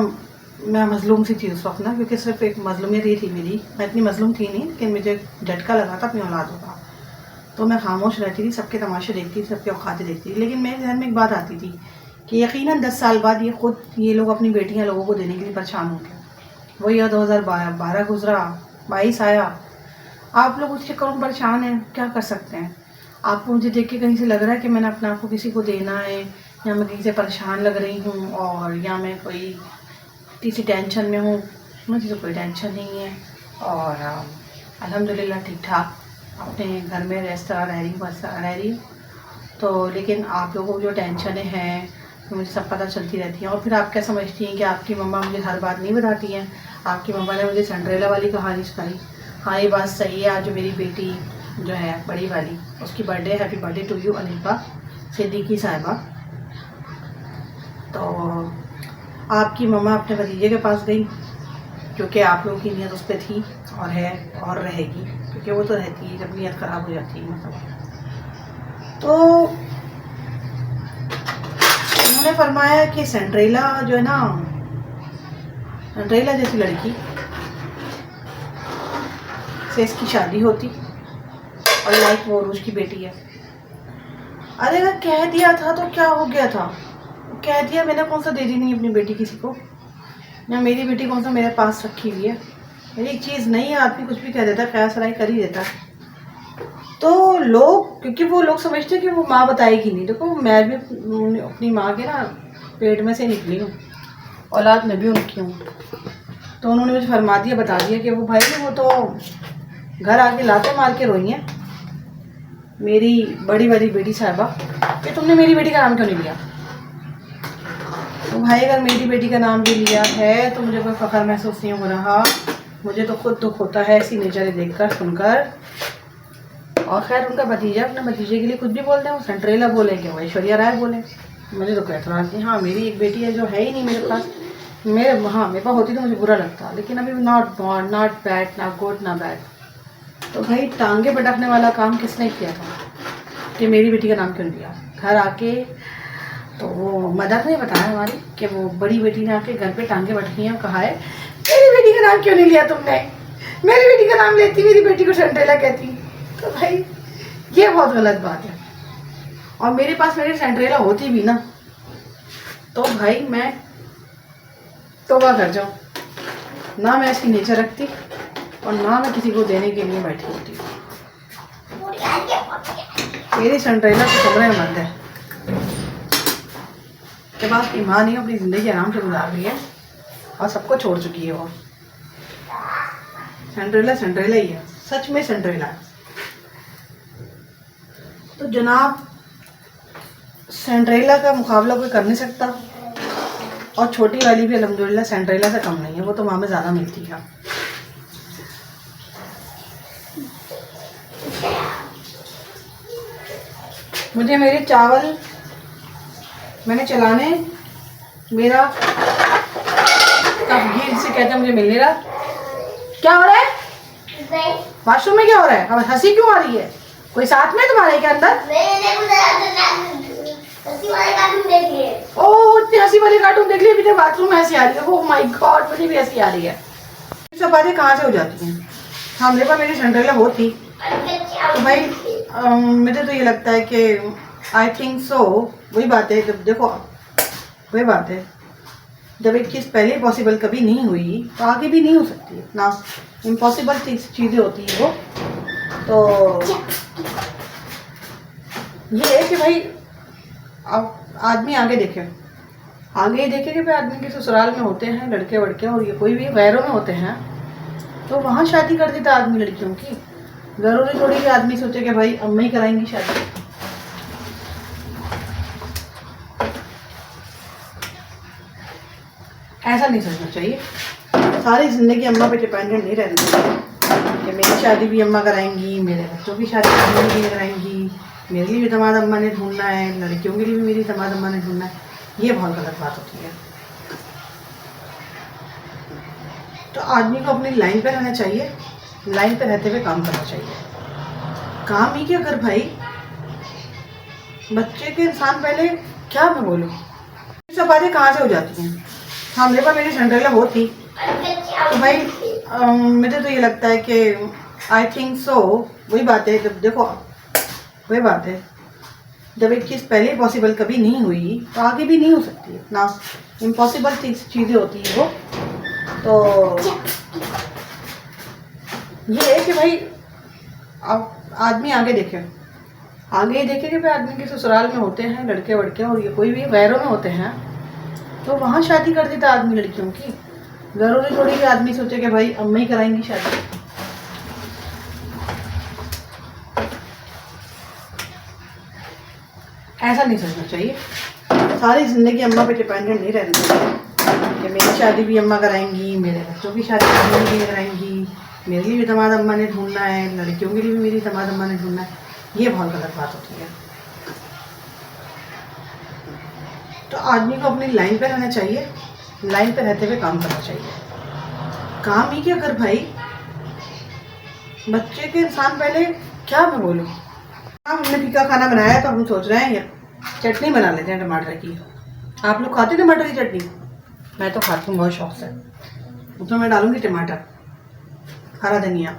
मैं मज़लूम सी थी उस वक्त ना, क्योंकि सिर्फ एक मज़लूमियत ही थी मेरी, मैं इतनी मज़लूम थी नहीं, लेकिन मुझे झटका लगा था अपनी औलादों का। तो मैं खामोश रहती थी, सबके तमाशे देखती थी, सबके औकातें देखती थी, लेकिन मेरे ज़हन में एक बात आती थी कि यकीनन 10 साल बाद ये लोग अपनी बेटियां लोगों को देने के लिए परेशान होंगे। वही 2012 गुजरा, 22 आया, आप लोग उसके चक्कर में परेशान हैं, क्या कर सकते हैं। आपको मुझे देख के कहीं से लग रहा है कि मैंने अपने आप को किसी को देना है, या मैं कहीं से परेशान लग रही हूँ, और या मैं कोई किसी टेंशन में हूँ। मुझे तो कोई टेंशन नहीं है, और अल्हम्दुलिल्लाह ठीक ठाक अपने घर में रह रही हूँ। तो लेकिन आप लोगों को जो टेंशनें हैं मुझे सब पता चलती रहती हैं। और फिर आप क्या समझती हैं कि आपकी मम्मा मुझे हर बात नहीं बताती हैं। आपकी मम्मा ने मुझे सिंड्रेला वाली कहानी सुनाई। हाँ ये बात सही है, आज जो मेरी बेटी जो है बड़ी वाली, उसकी birthday, happy birthday to you Hanifa Siddiqui साहिबा। तो आपकी मम्मा अपने भतीजे के पास गई क्योंकि आप लोगों की नीयत उस पर थी और है और रहेगी, क्योंकि वो तो रहती है जब नीयत ख़राब हो जाती है मतलब। तो उन्होंने फरमाया कि सेंड्रेला जो है ना, सेंड्रेला जैसी लड़की से इसकी शादी होती और लाइक वो रूज की बेटी है। अरे अगर कह दिया था तो क्या हो गया था, कह दिया, मैंने कौन सा दे दी नहीं अपनी बेटी किसी को, या मेरी बेटी कौन सा मेरे पास रखी हुई है। मेरी चीज़ नहीं है, आदमी कुछ भी कह देता है, क़यास राय कर ही देता है। तो लोग, क्योंकि वो लोग समझते हैं कि वो माँ बताएगी नहीं। देखो मैं भी अपनी माँ के ना पेट में से निकली हूँ, औलाद में भी उनकी हूँ। तो उन्होंने मुझे फरमा दिया, बता दिया कि वो भाई वो तो घर आके लाते मार के रोई हैं मेरी बड़ी वाली बेटी साहिबा कि तुमने मेरी बेटी का नाम क्यों नहीं लिया। तो भाई अगर मेरी बेटी का नाम भी लिया है तो मुझे कोई फ़ख्र महसूस नहीं हो रहा, मुझे तो खुद दुख होता है ऐसी नेचर देखकर सुनकर। और खैर उनका भतीजा अपने भतीजे के लिए कुछ भी बोलते हैं, वो सेंट्रेला बोले कि वो ऐश्वर्या राय बोले, मुझे तो कोई एतराज़ नहीं। हाँ मेरी एक बेटी है जो है ही नहीं मेरे पास, मेरे पास होती तो मुझे बुरा लगता, लेकिन अभी नॉट बॉर्न, नॉट बैड, ना गुड ना बैड। तो भाई टांगे पटकने वाला काम किसने किया था कि मेरी बेटी का नाम क्यों लिया। घर आके तो वो मदर ने बताया हमारी कि वो बड़ी बेटी ने आके घर पे टांगे पटकी हैं, कहा है मेरी बेटी का नाम क्यों नहीं लिया तुमने, मेरी बेटी का नाम लेती मेरी बेटी को सेंट्रेला कहती। तो भाई ये बहुत गलत बात है। और मेरे पास मेरी सेंट्रेला होती भी ना तो भाई मैं तौबा कर जाऊँ, ना मैं इसकी नेचर रखती और ना मैं किसी को देने के लिए बैठी होती। मेरी सेंट्रेला तो कमरे में बंद है के बाद ईमान ही अपनी ज़िंदगी आराम से गुजार रही है और सबको छोड़ चुकी है। वो सेंट्रेला सेंट्रेला ही है, सच में सेंट्रेला है। तो जनाब सेंट्रेला का मुकाबला कोई कर नहीं सकता, और छोटी वाली भी अल्हम्दुलिल्लाह सेंट्रेला से कम नहीं है, वो तो माँ में ज़्यादा मिलती है। मुझे मेरे चावल मैंने चलाने, मेरा कब ये से कहते हैं मुझे मिल नहीं रहा। क्या हो रहा है वाशरूम में, क्या हो रहा है, अब हंसी क्यों आ रही है, कोई साथ में तुम्हारे के अंदर? ओह इतनी हंसी वाले कार्टून देख लिए, मुझे बाथरूम में हंसी आ रही है। ओह माय गॉड मुझे भी हंसी आ रही है। सब बातें कहाँ से हो जाती हैं। हाँ मेरे पास मेरी सेंट्रेला होती तो भाई मुझे तो ये लगता है कि आई थिंक सो वही बात है। जब देखो वही बात है, जब एक चीज़ पहले पॉसिबल कभी नहीं हुई तो आगे भी नहीं हो सकती है ना, इम्पॉसिबल चीज़ें होती हैं वो। तो ये है कि भाई अब आदमी आगे देखे, आगे ही देखे कि भाई आदमी के ससुराल में होते हैं लड़के वड़के, और ये कोई भी गैरों में होते हैं तो वहाँ शादी कर देता आदमी लड़कियों की। ज़रूरी थोड़ी कि आदमी सोचे कि भाई अम्मा ही कराएंगी शादी। ऐसा नहीं सोचना चाहिए, सारी ज़िंदगी अम्मा पे डिपेंडेंट नहीं रहना चाहिए कि मेरी शादी भी अम्मा कराएंगी, मेरे बच्चों की शादी अम्मा भी कराएंगी, मेरे लिए भी दामाद अम्मा ने ढूंढना है, लड़कियों के लिए भी मेरी दामाद अम्मा ने ढूंढना है। ये बहुत गलत बात होती है। तो आदमी को अपनी लाइन पे रहना चाहिए, लाइन पे रहते हुए काम करना चाहिए। काम ही क्या कर भाई, बच्चे के इंसान पहले, क्या मैं बोलूँ, सब बातें कहाँ से हो जाती हैं। हाँ मेरे पास मेरी सेंट्रेला होती तो भाई मुझे तो ये लगता है कि आई थिंक सो वही बात है। जब देखो वही बात है, जब एक चीज़ पहले पॉसिबल कभी नहीं हुई तो आगे भी नहीं हो सकती है ना, इम्पॉसिबल चीज़ें होती हैं वो। तो ये है कि भाई अब आदमी आगे देखे, आगे ही देखे कि भाई आदमी के ससुराल में होते हैं लड़के वड़के, और ये कोई भी गैरों में होते हैं तो वहाँ शादी कर देता आदमी लड़कियों की। ज़रूरी थोड़ी कि आदमी सोचे कि भाई अम्मा ही कराएंगी शादी। ऐसा नहीं सोचना चाहिए, सारी ज़िंदगी अम्मा पे डिपेंडेंट नहीं रहना चाहिए कि मेरी शादी भी अम्मा कराएंगी, मेरे बच्चों की शादी अम्मा भी कराएंगी, मेरे लिए भी दामाद अम्मा ने ढूंढना है, लड़कियों के लिए भी मेरी दामाद अम्मा ने ढूंढना है। ये बहुत गलत बात होती है। तो आदमी को अपनी लाइन पे रहना चाहिए, लाइन पे रहते हुए काम करना चाहिए। काम ही क्या कर भाई, बच्चे के इंसान पहले, क्या मैं बोलूँ। हाँ हमने फीका खाना बनाया तो हम सोच रहे हैं चटनी बना लेते हैं टमाटर की। आप लोग खाते टमाटर की चटनी? मैं तो खाती हूँ बहुत शौक से। उसमें मैं डालूंगी टमाटर, हरा धनिया,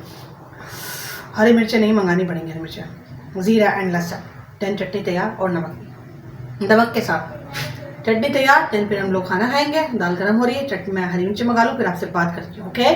हरी मिर्चें नहीं मंगानी पड़ेंगी, हरी मिर्चें, ज़ीरा एंड लहसुन, देन चटनी तैयार और नमक के साथ चटनी तैयार। देन फिर हम लोग खाना खाएंगे। दाल गर्म हो रही है, चटनी मैं हरी मिर्ची मंगा लूँ, फिर आपसे बात करती हूँ। ओके।